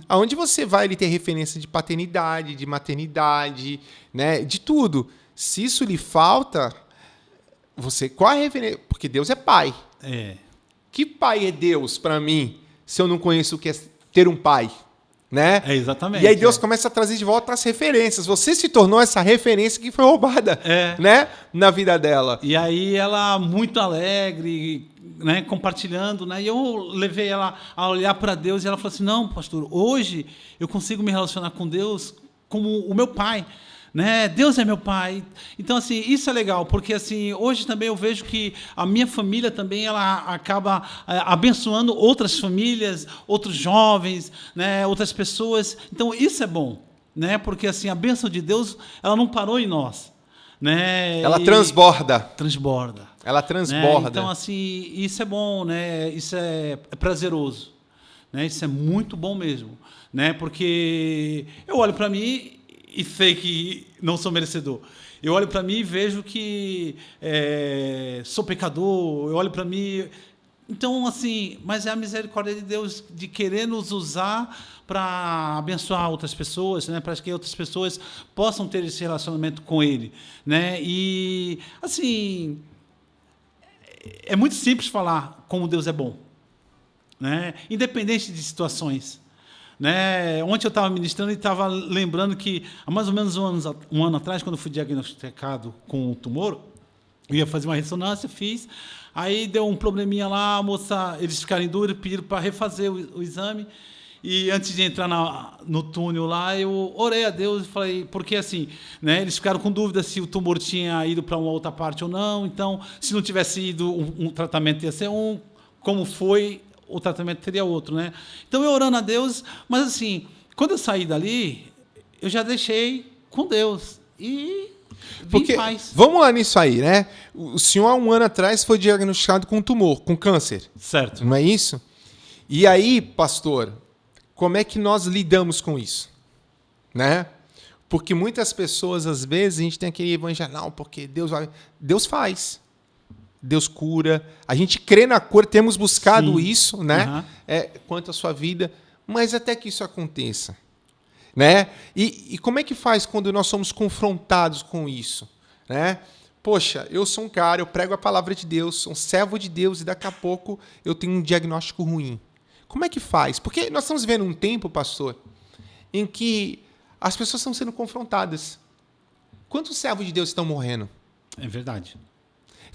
Speaker 1: onde você vai ali ter referência de paternidade, de maternidade, né? De tudo. Se isso lhe falta, você... Qual a referência? Porque Deus é pai. Que pai é Deus para mim, se eu não conheço o que é ter um pai? Né?
Speaker 2: Exatamente.
Speaker 1: E aí Deus começa a trazer de volta as referências. Você se tornou essa referência que foi roubada, né? Na vida dela.
Speaker 2: E aí ela muito alegre, né? Compartilhando, né? E eu levei ela a olhar para Deus e ela falou assim: não, pastor, hoje eu consigo me relacionar com Deus como o meu pai. Né? Deus é meu pai. Então, assim, isso é legal, porque assim, hoje também eu vejo que a minha família também ela acaba abençoando outras famílias, outros jovens, né? Outras pessoas. Então, isso é bom, né? Porque assim, a bênção de Deus, ela não parou em nós, né?
Speaker 1: Ela transborda.
Speaker 2: Transborda.
Speaker 1: Ela transborda.
Speaker 2: Né? Então, assim, isso é bom, né? Isso é prazeroso, né? Isso é muito bom mesmo, né? Porque eu olho para mim e sei que não sou merecedor. Eu olho para mim e vejo que sou pecador. Eu olho para mim... Então, assim, mas é a misericórdia de Deus de querer nos usar para abençoar outras pessoas, né? Para que outras pessoas possam ter esse relacionamento com Ele, né? E, assim, é muito simples falar como Deus é bom, né? Independente de situações. Né? Ontem eu estava ministrando e estava lembrando que há mais ou menos um ano atrás, quando eu fui diagnosticado com um tumor, eu ia fazer uma ressonância, fiz, aí deu um probleminha lá, a moça, eles ficaram em dúvida, pediram para refazer o exame, e antes de entrar no túnel lá, eu orei a Deus e falei, porque assim, né, eles ficaram com dúvida se o tumor tinha ido para uma outra parte ou não, então, se não tivesse ido, um tratamento ia ser como foi, o tratamento teria outro, né? Então, eu orando a Deus, mas assim, quando eu saí dali, eu já deixei com Deus e
Speaker 1: porque,
Speaker 2: paz.
Speaker 1: Vamos lá nisso aí, né? O senhor, há um ano atrás, foi diagnosticado com tumor, com câncer.
Speaker 2: Certo.
Speaker 1: Não é isso? E aí, pastor, como é que nós lidamos com isso? Né? Porque muitas pessoas, às vezes, a gente tem aquele evangelho, não, porque Deus faz. Deus cura, a gente crê na cura, temos buscado isso, né? Quanto à sua vida, mas até que isso aconteça, né? E como é que faz quando nós somos confrontados com isso, né? Poxa, eu sou um cara, eu prego a palavra de Deus, sou um servo de Deus e daqui a pouco eu tenho um diagnóstico ruim. Como é que faz? Porque nós estamos vivendo um tempo, pastor, em que as pessoas estão sendo confrontadas. Quantos servos de Deus estão morrendo?
Speaker 2: É verdade.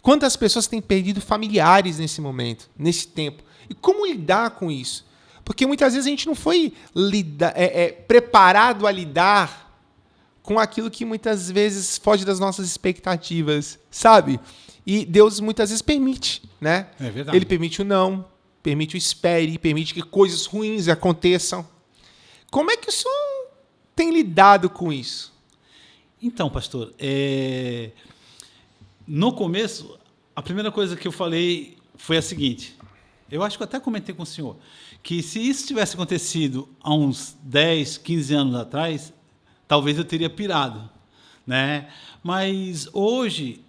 Speaker 1: Quantas pessoas têm perdido familiares nesse momento, nesse tempo? E como lidar com isso? Porque muitas vezes a gente não foi preparado a lidar com aquilo que muitas vezes foge das nossas expectativas, sabe? E Deus muitas vezes permite, né?
Speaker 2: É verdade.
Speaker 1: Ele permite o não, permite o espere, permite que coisas ruins aconteçam. Como é que o senhor tem lidado com isso?
Speaker 2: Então, pastor, no começo, A primeira coisa que eu falei foi a seguinte. Eu acho que eu até comentei com o senhor, que se isso tivesse acontecido há uns 10, 15 anos atrás, talvez eu teria pirado, né? Mas hoje,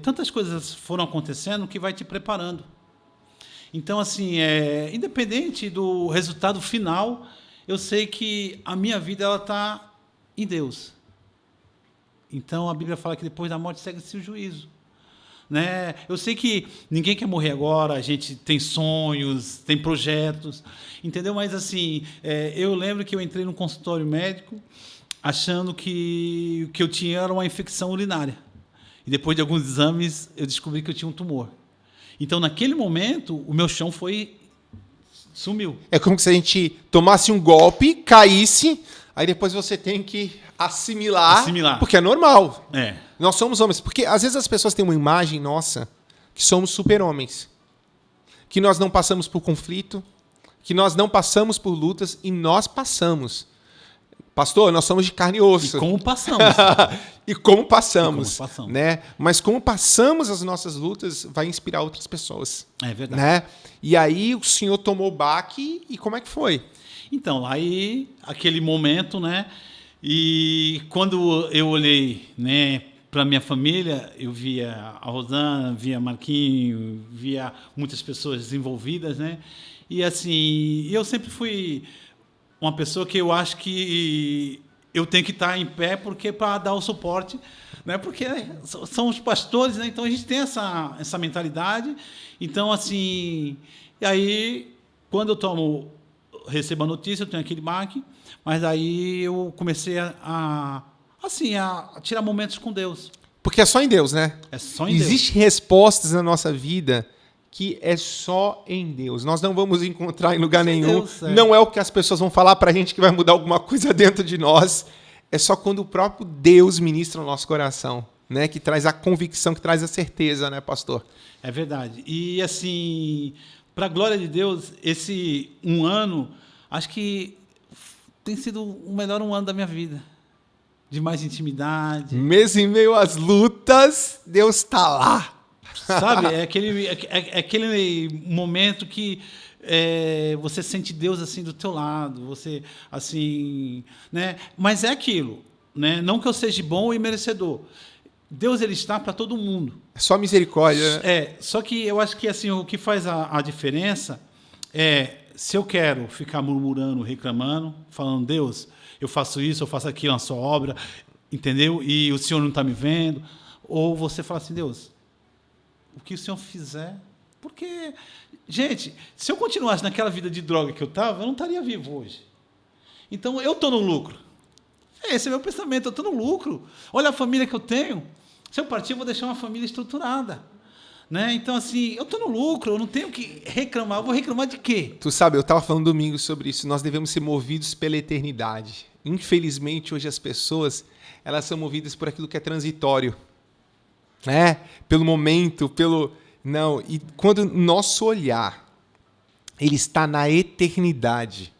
Speaker 2: tantas coisas foram acontecendo que vai te preparando. Então, assim, independente do resultado final, eu sei que a minha vida ela está em Deus. Então, a Bíblia fala que depois da morte segue-se o juízo. Né? Eu sei que ninguém quer morrer agora, a gente tem sonhos, tem projetos, entendeu? Mas, assim, eu lembro que eu entrei num consultório médico achando que o que eu tinha era uma infecção urinária. E depois de alguns exames, eu descobri que eu tinha um tumor. Então, naquele momento, o meu chão sumiu.
Speaker 1: É como se a gente tomasse um golpe, caísse, aí depois você tem que assimilar. Porque é normal. Nós somos homens. Porque às vezes as pessoas têm uma imagem nossa que somos super-homens. Que nós não passamos por conflito, que nós não passamos por lutas, e nós passamos. Pastor, nós somos de carne e osso.
Speaker 2: E como passamos.
Speaker 1: E como passamos. Né? Mas como passamos as nossas lutas vai inspirar outras pessoas.
Speaker 2: É verdade.
Speaker 1: Né? E aí o senhor tomou o baque e como é que foi?
Speaker 2: Então, aí, aquele momento, né? E quando eu olhei, né, para minha família, eu via a Rosana, via Marquinho, via muitas pessoas envolvidas, né? E assim, eu sempre fui uma pessoa que eu acho que eu tenho que estar em pé porque para dar o suporte, né? Porque são os pastores, né? Então a gente tem essa mentalidade. Então, assim, e aí quando eu recebo a notícia, eu tenho aquele baque, mas aí eu comecei a tirar momentos com Deus.
Speaker 1: Porque é só em Deus, né?
Speaker 2: É só em Deus.
Speaker 1: Existem respostas na nossa vida que é só em Deus. Nós não vamos encontrar em lugar nenhum. Deus, não é o que as pessoas vão falar pra gente que vai mudar alguma coisa dentro de nós. É só quando o próprio Deus ministra o nosso coração, né? Que traz a convicção, que traz a certeza, né, pastor?
Speaker 2: É verdade. E assim, para a glória de Deus, esse um ano, acho que tem sido o melhor um ano da minha vida. De mais intimidade.
Speaker 1: Mesmo em meio às lutas, Deus está lá.
Speaker 2: Sabe? É aquele momento que você sente Deus assim do teu lado, você assim, né? Mas é aquilo, né? Não que eu seja bom e merecedor. Deus ele está para todo mundo.
Speaker 1: É só misericórdia.
Speaker 2: Né? Só que eu acho que assim o que faz a diferença é se eu quero ficar murmurando, reclamando, falando Deus, eu faço isso, eu faço aquilo na sua obra, entendeu? E o Senhor não está me vendo, ou você fala assim, Deus, o que o Senhor fizer, porque, gente, se eu continuasse naquela vida de droga que eu estava, eu não estaria vivo hoje. Então, eu estou no lucro. Esse é o meu pensamento, eu estou no lucro. Olha a família que eu tenho. Se eu partir, eu vou deixar uma família estruturada. Né? Então, assim, eu estou no lucro, eu não tenho que reclamar. Eu vou reclamar de quê?
Speaker 1: Tu sabe, eu estava falando domingo sobre isso. Nós devemos ser movidos pela eternidade. Infelizmente, hoje as pessoas elas são movidas por aquilo que é transitório. Pelo momento, pelo... Não, e quando nosso olhar ele está na eternidade,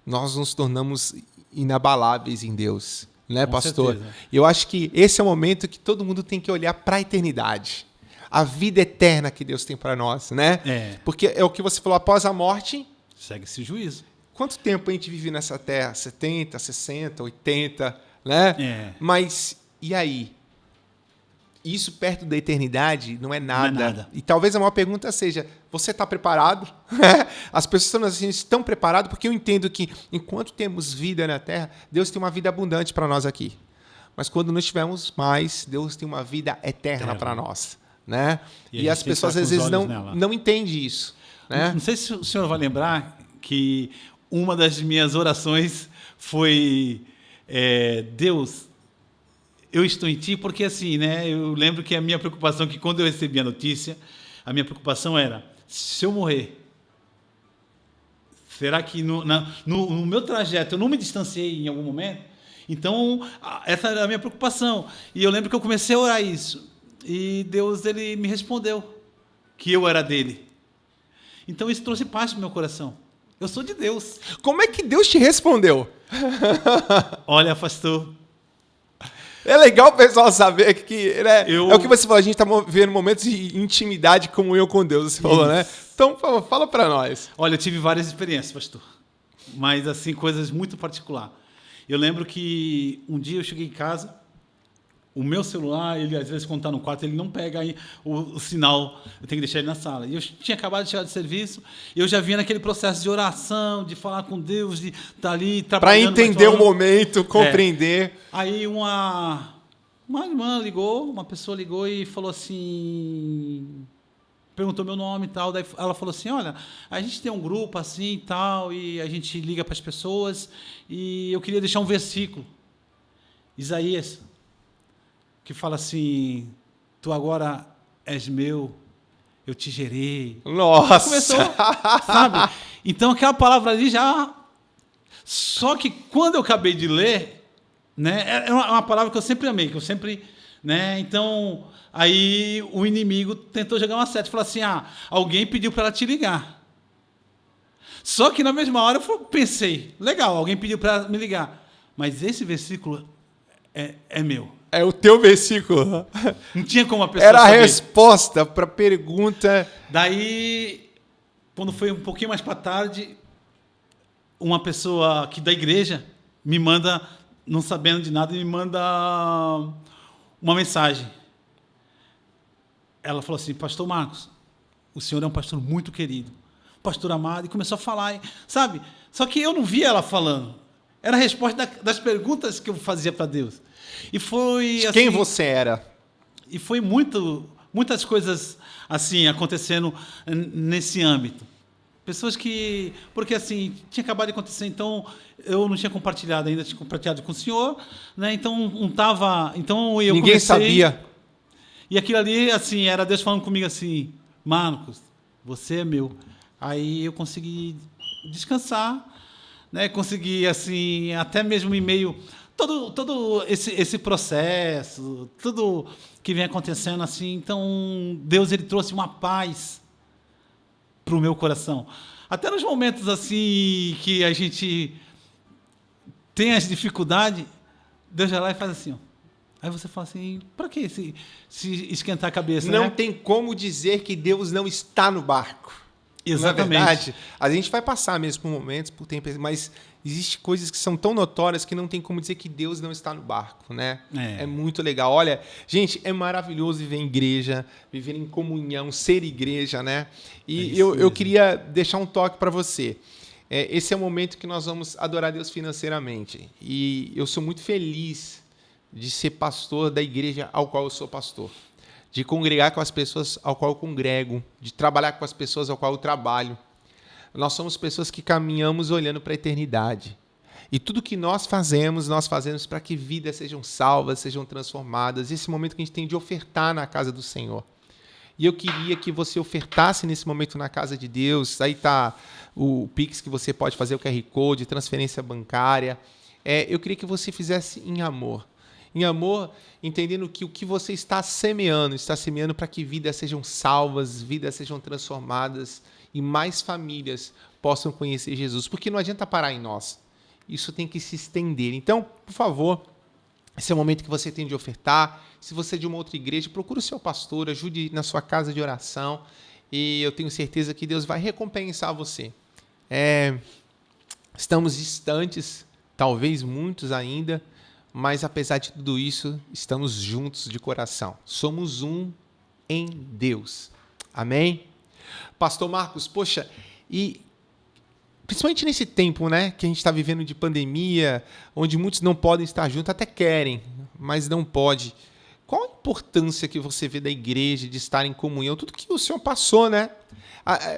Speaker 1: nós nos tornamos inabaláveis em Deus, né,
Speaker 2: Com
Speaker 1: pastor?
Speaker 2: certeza.
Speaker 1: Eu acho que esse é o momento que todo mundo tem que olhar para a eternidade. A vida eterna que Deus tem para nós, né? Porque é o que você falou, após a morte...
Speaker 2: segue-se juízo.
Speaker 1: Quanto tempo a gente vive nessa terra? 70, 60, 80, né? Mas, e aí? Isso perto da eternidade não é nada.
Speaker 2: Não é nada.
Speaker 1: E talvez a maior pergunta seja, você está preparado? As pessoas assim, estão preparadas porque eu entendo que enquanto temos vida na terra, Deus tem uma vida abundante para nós aqui. Mas quando não tivermos mais, Deus tem uma vida eterna para nós. Né? E as pessoas às vezes não entendem isso. Né?
Speaker 2: Não sei se o senhor vai lembrar que uma das minhas orações foi Deus, eu estou em ti, porque assim, né? Eu lembro que a minha preocupação, que quando eu recebi a notícia, a minha preocupação era, se eu morrer, será que no meu trajeto eu não me distanciei em algum momento? Então, essa era a minha preocupação. E eu lembro que eu comecei a orar isso. E Deus ele me respondeu que eu era dele. Então isso trouxe paz para o meu coração. Eu sou de Deus.
Speaker 1: Como é que Deus te respondeu?
Speaker 2: Olha, pastor,
Speaker 1: É legal o pessoal saber que né,
Speaker 2: Eu-
Speaker 1: é o que você falou, a gente está vivendo momentos de intimidade como eu com Deus, você falou, né? Então, por favor, fala para nós.
Speaker 2: Olha, eu tive várias experiências, pastor. Mas, assim, coisas muito particulares. Eu lembro que um dia eu cheguei em casa, o meu celular, ele às vezes quando está no quarto, ele não pega aí o sinal, eu tenho que deixar ele na sala. E eu tinha acabado de chegar de serviço, e eu já vinha naquele processo de oração, de falar com Deus, de estar ali
Speaker 1: Para
Speaker 2: trabalhando.
Speaker 1: entender o momento, compreender.
Speaker 2: Aí uma irmã ligou, uma pessoa ligou e falou assim, perguntou meu nome e tal, daí ela falou assim, olha, a gente tem um grupo assim e tal, e a gente liga para as pessoas, e eu queria deixar um versículo, Isaías, que fala assim, tu agora és meu, eu te gerei.
Speaker 1: Nossa!
Speaker 2: Começou, sabe? Então aquela palavra ali já... Só que quando eu acabei de ler, né, é uma palavra que eu sempre amei, que eu sempre... Né, então, aí o inimigo tentou jogar uma seta e falou assim, alguém pediu para ela te ligar. Só que na mesma hora eu pensei, legal, alguém pediu para me ligar, mas esse versículo é meu.
Speaker 1: É o teu versículo.
Speaker 2: Não tinha como a pessoa
Speaker 1: Era a
Speaker 2: saber.
Speaker 1: resposta para a pergunta.
Speaker 2: Daí, quando foi um pouquinho mais para tarde, uma pessoa aqui da igreja me manda, não sabendo de nada, me manda uma mensagem. Ela falou assim, pastor Marcos, o senhor é um pastor muito querido, pastor amado, e começou a falar, sabe? Só que eu não via ela falando. Era a resposta das perguntas que eu fazia para Deus. E foi assim,
Speaker 1: Quem você era?
Speaker 2: E foi muitas coisas assim acontecendo nesse âmbito. Pessoas que... Porque assim, tinha acabado de acontecer, então eu não tinha compartilhado ainda, tinha compartilhado com o senhor, né? Então não estava... Então eu
Speaker 1: Ninguém
Speaker 2: comecei,
Speaker 1: sabia.
Speaker 2: E aquilo ali, assim, era Deus falando comigo assim, Marcos, você é meu. Aí eu consegui descansar, né? Consegui, assim, até mesmo em meio... Todo esse processo, tudo que vem acontecendo, assim, então Deus ele trouxe uma paz para o meu coração. Até nos momentos assim que a gente tem as dificuldades, Deus vai lá e faz assim, ó. Aí você fala assim, para que se esquentar a cabeça,
Speaker 1: Não
Speaker 2: né?
Speaker 1: tem como dizer que Deus não está no barco.
Speaker 2: Exatamente.
Speaker 1: Na verdade, a gente vai passar mesmo por momentos, por tempos, mas existem coisas que são tão notórias que não tem como dizer que Deus não está no barco, né? É muito legal. Olha, gente, é maravilhoso viver em igreja, viver em comunhão, ser igreja, né? E eu queria deixar um toque para você. Esse é o momento que nós vamos adorar Deus financeiramente. E eu sou muito feliz de ser pastor da igreja ao qual eu sou pastor. De congregar com as pessoas ao qual eu congrego, de trabalhar com as pessoas ao qual eu trabalho. Nós somos pessoas que caminhamos olhando para a eternidade. E tudo que nós fazemos para que vidas sejam salvas, sejam transformadas. Esse momento que a gente tem de ofertar na casa do Senhor. E eu queria que você ofertasse nesse momento na casa de Deus. Aí está o Pix que você pode fazer, o QR Code, transferência bancária. Eu queria que você fizesse em amor. Em amor, entendendo que o que você está semeando para que vidas sejam salvas, vidas sejam transformadas e mais famílias possam conhecer Jesus. Porque não adianta parar em nós. Isso tem que se estender. Então, por favor, esse é o momento que você tem de ofertar. Se você é de uma outra igreja, procure o seu pastor, ajude na sua casa de oração e eu tenho certeza que Deus vai recompensar você. Estamos distantes, talvez muitos ainda, mas apesar de tudo isso, estamos juntos de coração. Somos um em Deus. Amém? Pastor Marcos, poxa, e principalmente nesse tempo, né, que a gente está vivendo de pandemia, onde muitos não podem estar juntos, até querem, mas não pode. Qual a importância que você vê da igreja, de estar em comunhão? Tudo que o senhor passou, né?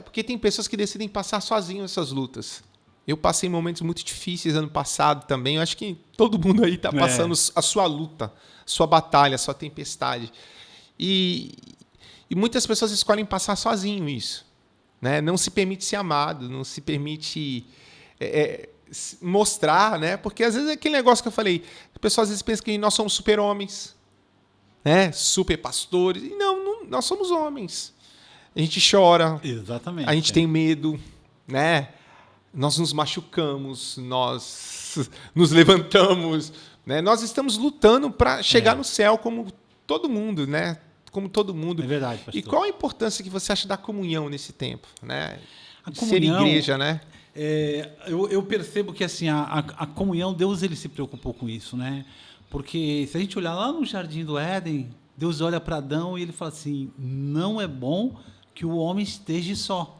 Speaker 1: Porque tem pessoas que decidem passar sozinhos essas lutas. Eu passei momentos muito difíceis ano passado também. Eu acho que todo mundo aí está passando a sua luta, a sua batalha, a sua tempestade. E muitas pessoas escolhem passar sozinho isso. Né? Não se permite ser amado, não se permite mostrar, né? Porque às vezes é aquele negócio que eu falei, as pessoas às vezes pensam que nós somos super-homens, né? Super pastores. E não, nós somos homens. A gente chora,
Speaker 2: Exatamente,
Speaker 1: a gente tem medo, né? Nós nos machucamos, nós nos levantamos, né? Nós estamos lutando para chegar no céu como todo mundo, né? Como todo mundo.
Speaker 2: É verdade, pastor.
Speaker 1: E qual a importância que você acha da comunhão nesse tempo, né?
Speaker 2: A
Speaker 1: Ser igreja, né?
Speaker 2: Eu percebo que assim a comunhão, Deus ele se preocupou com isso, né? Porque se a gente olhar lá no Jardim do Éden, Deus olha para Adão e ele fala assim: não é bom que o homem esteja só.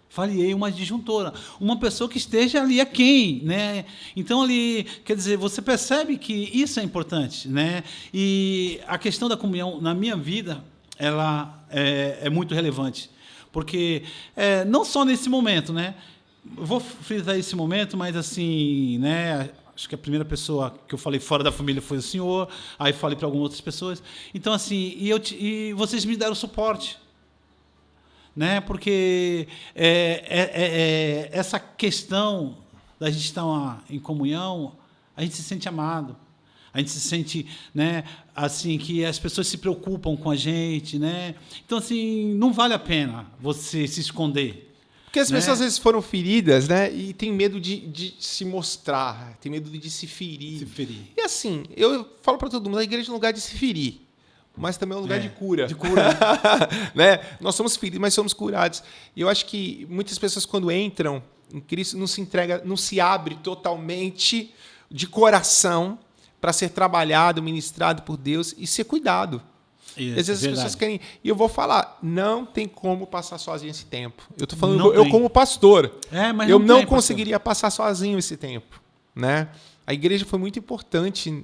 Speaker 2: Falei uma disjuntora, uma pessoa que esteja ali a quem, né? Então ali, quer dizer, você percebe que isso é importante, né? E a questão da comunhão na minha vida, ela é muito relevante, porque não só nesse momento, né? Eu vou frisar esse momento, mas assim, né? Acho que a primeira pessoa que eu falei fora da família foi o senhor, aí falei para algumas outras pessoas. Então assim, e vocês me deram suporte. Né? Porque essa questão da gente estar em comunhão, a gente se sente amado, a gente se sente, né, assim, que as pessoas se preocupam com a gente, né? Então assim, não vale a pena você se esconder.
Speaker 1: Porque as pessoas às vezes foram feridas, né? E tem medo de se mostrar, tem medo de se ferir.
Speaker 2: Se ferir.
Speaker 1: E assim, eu falo para todo mundo, a igreja é um lugar de se ferir. Mas também é um lugar de cura.
Speaker 2: De cura.
Speaker 1: Né? Nós somos feridos, mas somos curados. E eu acho que muitas pessoas, quando entram em Cristo, não se entrega, não se abre totalmente de coração para ser trabalhado, ministrado por Deus e ser cuidado. E às vezes as pessoas querem... E eu vou falar, não tem como passar sozinho esse tempo. Eu estou falando, eu como pastor,
Speaker 2: mas
Speaker 1: eu não conseguiria passar sozinho esse tempo. Né? A igreja foi muito importante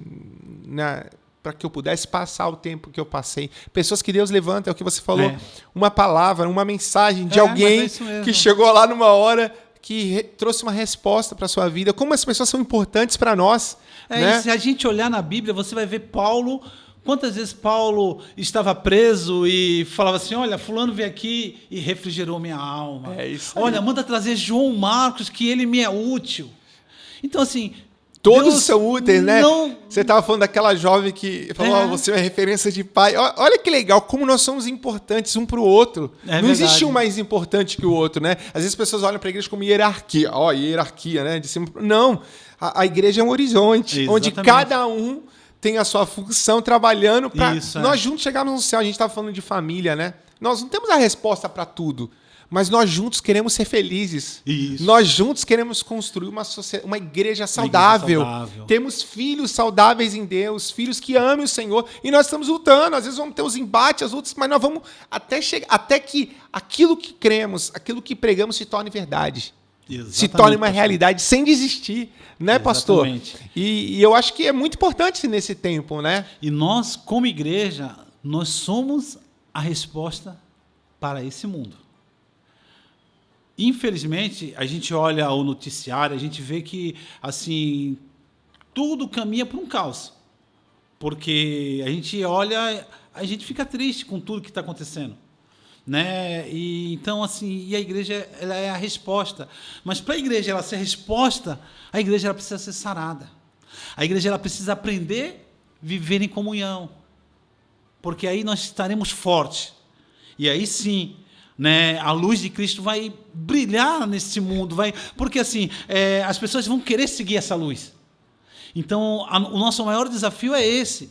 Speaker 1: para que eu pudesse passar o tempo que eu passei. Pessoas que Deus levanta, é o que você falou, uma palavra, uma mensagem de alguém que chegou lá numa hora que trouxe uma resposta para a sua vida. Como as pessoas são importantes para nós. Né?
Speaker 2: E se a gente olhar na Bíblia, você vai ver Paulo... Quantas vezes Paulo estava preso e falava assim, olha, fulano veio aqui e refrigerou minha alma. Olha, manda trazer João Marcos, que ele me é útil. Então, assim...
Speaker 1: Todos são úteis, né? Você estava falando daquela jovem que falou, você é uma referência de pai. Olha que legal, como nós somos importantes um para o outro. Não existe um mais importante que o outro, né? Às vezes as pessoas olham para a igreja como hierarquia. Hierarquia, né? De cima... Não, a igreja é um horizonte, onde cada um tem a sua função trabalhando para nós juntos chegarmos no céu. A gente estava falando de família, né? Nós não temos a resposta para tudo. Mas nós juntos queremos ser felizes.
Speaker 2: Isso.
Speaker 1: Nós juntos queremos construir uma igreja saudável. Temos filhos saudáveis em Deus, filhos que amem o Senhor. E nós estamos lutando. Às vezes vamos ter os embates, as lutas, mas nós vamos até que aquilo que cremos, aquilo que pregamos se torne verdade.
Speaker 2: Exatamente,
Speaker 1: se torne uma realidade sem desistir. Né, pastor? E eu acho que é muito importante nesse tempo, né?
Speaker 2: E nós, como igreja, nós somos a resposta para esse mundo. Infelizmente, a gente olha o noticiário, a gente vê que assim tudo caminha para um caos. Porque a gente olha, a gente fica triste com tudo que está acontecendo. Né? E então assim, e a igreja ela é a resposta, mas para a igreja ela ser resposta, a igreja ela precisa ser sarada, a igreja ela precisa aprender a viver em comunhão, porque aí nós estaremos fortes e aí sim, né, a luz de Cristo vai brilhar nesse mundo, porque assim as pessoas vão querer seguir essa luz. Então o nosso maior desafio é esse,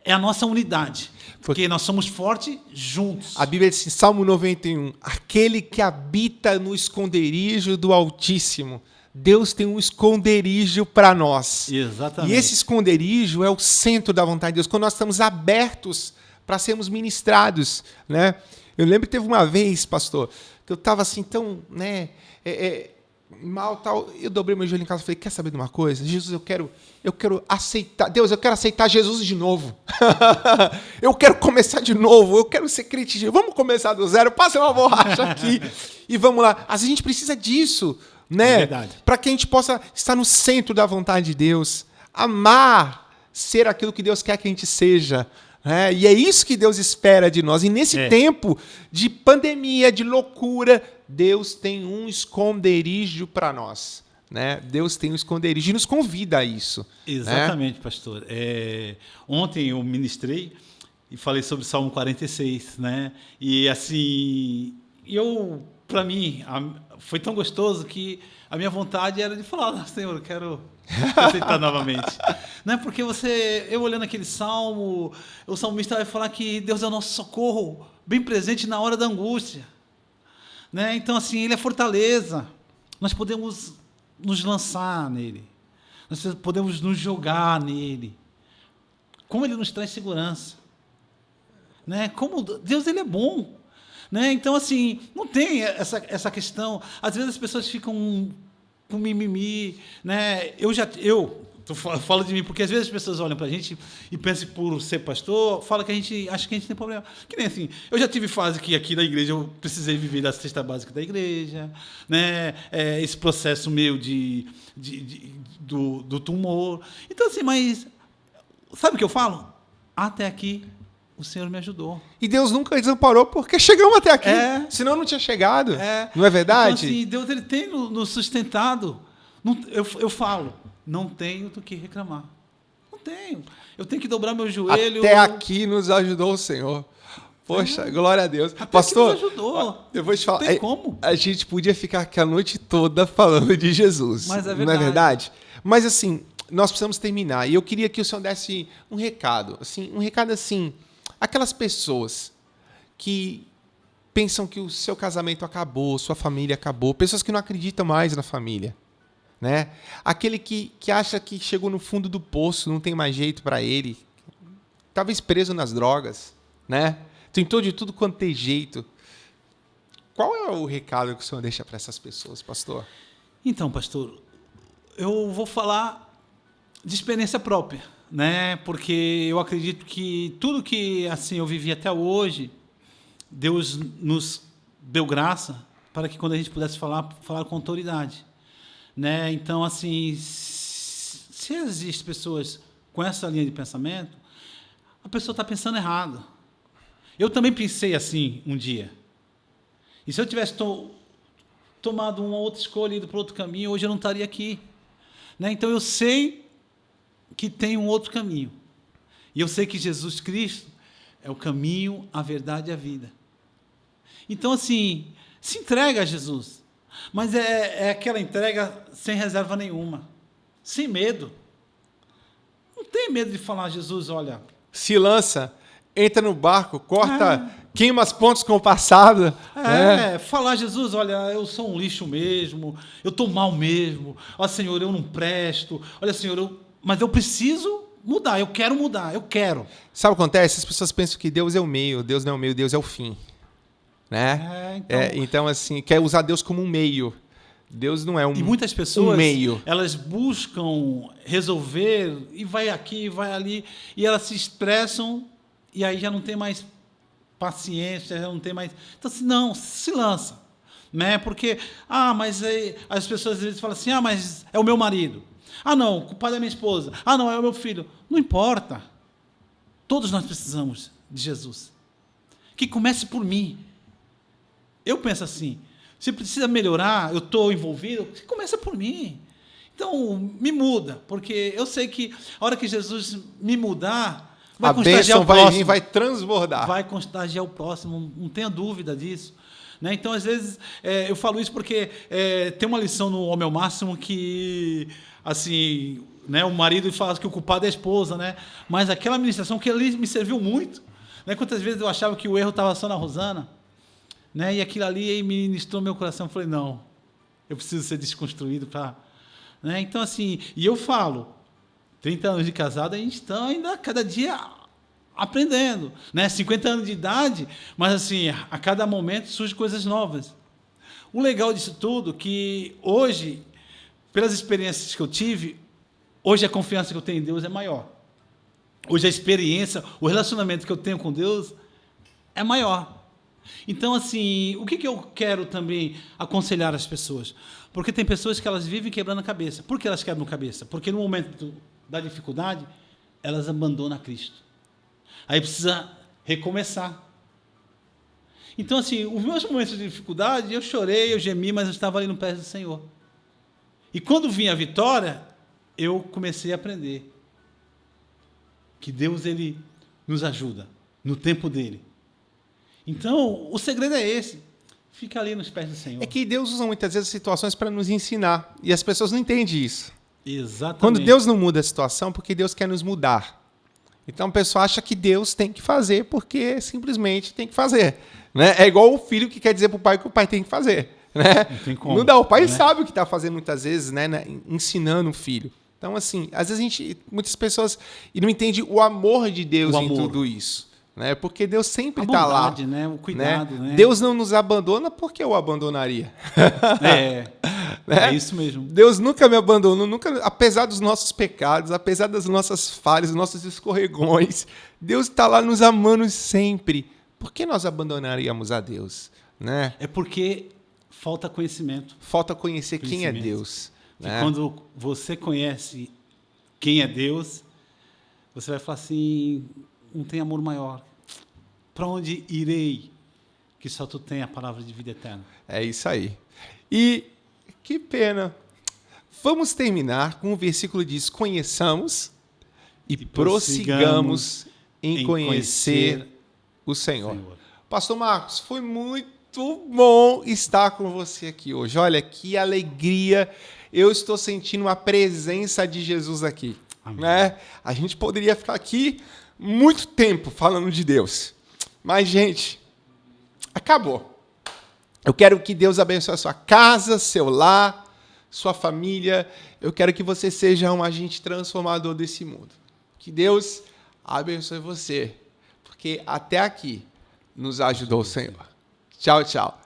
Speaker 2: é a nossa unidade. Porque nós somos fortes juntos.
Speaker 1: A Bíblia diz em Salmo 91, aquele que habita no esconderijo do Altíssimo. Deus tem um esconderijo para nós.
Speaker 2: Exatamente.
Speaker 1: E esse esconderijo é o centro da vontade de Deus, quando nós estamos abertos para sermos ministrados. Né? Eu lembro que teve uma vez, pastor, que eu estava assim tão... né, mal, tal. Eu dobrei meu joelho em casa e falei, quer saber de uma coisa? Jesus, eu quero aceitar. Deus, eu quero aceitar Jesus de novo. Eu quero começar de novo. Eu quero ser crente de novo. Vamos começar do zero. Passa uma borracha aqui e vamos lá. Às vezes a gente precisa disso, né? Para que a gente possa estar no centro da vontade de Deus. Amar ser aquilo que Deus quer que a gente seja. E é isso que Deus espera de nós. E nesse tempo de pandemia, de loucura, Deus tem um esconderijo para nós. Né? Deus tem um esconderijo e nos convida a isso.
Speaker 2: Exatamente, pastor. Ontem eu ministrei e falei sobre o Salmo 46. Né? E assim, eu para mim, foi tão gostoso que a minha vontade era de falar, Senhor, eu quero aceitar novamente. Não é porque eu olhando aquele salmo, o salmista vai falar que Deus é o nosso socorro, bem presente na hora da angústia. Né? Então, assim, Ele é fortaleza. Nós podemos nos lançar nele. Nós podemos nos jogar nele. Como Ele nos traz segurança. Né? Como Deus, Ele é bom. Né? Então, assim, não tem essa questão. Às vezes as pessoas ficam com mimimi. Né? Eu falo de mim, porque às vezes as pessoas olham para a gente e pensam por ser pastor, falam que a gente acha que a gente tem problema. Que nem assim, eu já tive fase que aqui na igreja eu precisei viver da cesta básica da igreja, né? Esse processo meu do tumor. Então, assim, mas sabe o que eu falo? Até aqui o Senhor me ajudou.
Speaker 1: E Deus nunca desamparou porque chegamos até aqui. Senão não tinha chegado. Não é verdade?
Speaker 2: Então, assim, Deus ele tem nos sustentado. Eu falo, não tenho do que reclamar. Não tenho. Eu tenho que dobrar meu joelho.
Speaker 1: Até aqui nos ajudou o Senhor. Poxa, glória a Deus.
Speaker 2: Até
Speaker 1: Pastor,
Speaker 2: aqui nos ajudou.
Speaker 1: eu vou te falar.
Speaker 2: Não tem como.
Speaker 1: A gente podia ficar aqui a noite toda falando de Jesus.
Speaker 2: Mas é verdade.
Speaker 1: Não é verdade? Mas assim, nós precisamos terminar. E eu queria que o Senhor desse um recado. Assim, aquelas pessoas que pensam que o seu casamento acabou, sua família acabou, pessoas que não acreditam mais na família. Né? Aquele que acha que chegou no fundo do poço, não tem mais jeito para ele, talvez preso nas drogas, né? Tentou de tudo quanto tem jeito. Qual é o recado que o Senhor deixa para essas pessoas, pastor?
Speaker 2: Então, pastor, eu vou falar de experiência própria, né? Porque eu acredito que tudo que assim eu vivi até hoje, Deus nos deu graça para que quando a gente pudesse falar com autoridade. Né? Então, assim, se existem pessoas com essa linha de pensamento, a pessoa está pensando errado. Eu também pensei assim um dia. E se eu tivesse tomado uma outra escolha e ido para outro caminho, hoje eu não estaria aqui. Né? Então, eu sei que tem um outro caminho. E eu sei que Jesus Cristo é o caminho, a verdade e a vida. Então, assim, se entrega a Jesus. Mas é aquela entrega sem reserva nenhuma, sem medo. Não tem medo de falar, Jesus, olha...
Speaker 1: Se lança, entra no barco, corta, queima as pontes com o passado.
Speaker 2: Falar, Jesus, olha, eu sou um lixo mesmo, eu estou mal mesmo, ó Senhor, eu não presto, olha Senhor, mas eu preciso mudar, eu quero mudar, eu quero.
Speaker 1: Sabe o que acontece? As pessoas pensam que Deus é o meio, Deus não é o meio, Deus é o fim. Né? Então, assim, quer usar Deus como um meio. Deus não é
Speaker 2: e muitas pessoas,
Speaker 1: um meio.
Speaker 2: Elas buscam resolver e vai aqui, vai ali, e elas se estressam e aí já não tem mais paciência, já não tem mais... Então, assim, não, se lança. Né? Porque, mas aí, as pessoas às vezes falam assim, mas é o meu marido. Não, o culpado é a minha esposa. Não, é o meu filho. Não importa. Todos nós precisamos de Jesus. Que comece por mim. Eu penso assim, se precisa melhorar, eu estou envolvido, começa por mim. Então, me muda, porque eu sei que a hora que Jesus me mudar, vai contagiar o próximo.
Speaker 1: Vai transbordar.
Speaker 2: Vai contagiar o próximo, não tenha dúvida disso. Né? Então, às vezes, eu falo isso porque tem uma lição no Homem ao Máximo que, assim, né, o marido fala que o culpado é a esposa, né? Mas aquela ministração que ali me serviu muito. Né? Quantas vezes eu achava que o erro estava só na Rosana, né? E aquilo ali ministrou meu coração. Eu falei, não, eu preciso ser desconstruído para... Né? Então, assim, e eu falo, 30 anos de casado, a gente está ainda cada dia aprendendo. Né? 50 anos de idade, mas assim, a cada momento surgem coisas novas. O legal disso tudo é que hoje, pelas experiências que eu tive, hoje a confiança que eu tenho em Deus é maior. Hoje a experiência, o relacionamento que eu tenho com Deus é maior. Então, assim, o que eu quero também aconselhar as pessoas? Porque tem pessoas que elas vivem quebrando a cabeça. Por que elas quebram a cabeça? Porque no momento da dificuldade, elas abandonam a Cristo. Aí precisa recomeçar. Então, assim, os meus momentos de dificuldade, eu chorei, eu gemi, mas eu estava ali no pé do Senhor. E quando vinha a vitória, eu comecei a aprender que Deus, Ele nos ajuda no tempo dele. Então, o segredo é esse. fica ali nos pés do Senhor.
Speaker 1: É que Deus usa muitas vezes situações para nos ensinar. E as pessoas não entendem isso.
Speaker 2: Exatamente.
Speaker 1: Quando Deus não muda a situação, porque Deus quer nos mudar. Então a pessoa acha que Deus tem que fazer porque simplesmente tem que fazer. Né? É igual o filho que quer dizer para o pai que o pai tem que fazer. Né?
Speaker 2: Não tem como.
Speaker 1: Não dá, o pai
Speaker 2: né?
Speaker 1: sabe o que está fazendo muitas vezes, né? Ensinando o filho. Então, assim, às vezes muitas pessoas não entendem o amor de Deus em tudo isso. Né? Porque Deus sempre está lá.
Speaker 2: Né? O cuidado, né?
Speaker 1: Deus não nos abandona porque eu o abandonaria.
Speaker 2: Né? É isso mesmo.
Speaker 1: Deus nunca me abandonou, nunca, apesar dos nossos pecados, apesar das nossas falhas, dos nossos escorregões, Deus está lá nos amando sempre. Por que nós abandonaríamos a Deus? Né?
Speaker 2: É porque falta conhecimento.
Speaker 1: Falta conhecer quem é Deus. Né?
Speaker 2: Quando você conhece quem é Deus, você vai falar assim, não tem amor maior. Para onde irei? Que só tu tem a palavra de vida eterna.
Speaker 1: É isso aí. E que pena. Vamos terminar com o versículo que diz: conheçamos e prossigamos em conhecer o Senhor. Pastor Marcos, foi muito bom estar com você aqui hoje. Olha, que alegria. Eu estou sentindo a presença de Jesus aqui. Né? A gente poderia ficar aqui muito tempo falando de Deus. Mas, gente, acabou. Eu quero que Deus abençoe a sua casa, seu lar, sua família. Eu quero que você seja um agente transformador desse mundo. Que Deus abençoe você. Porque até aqui nos ajudou o Senhor. Tchau, tchau.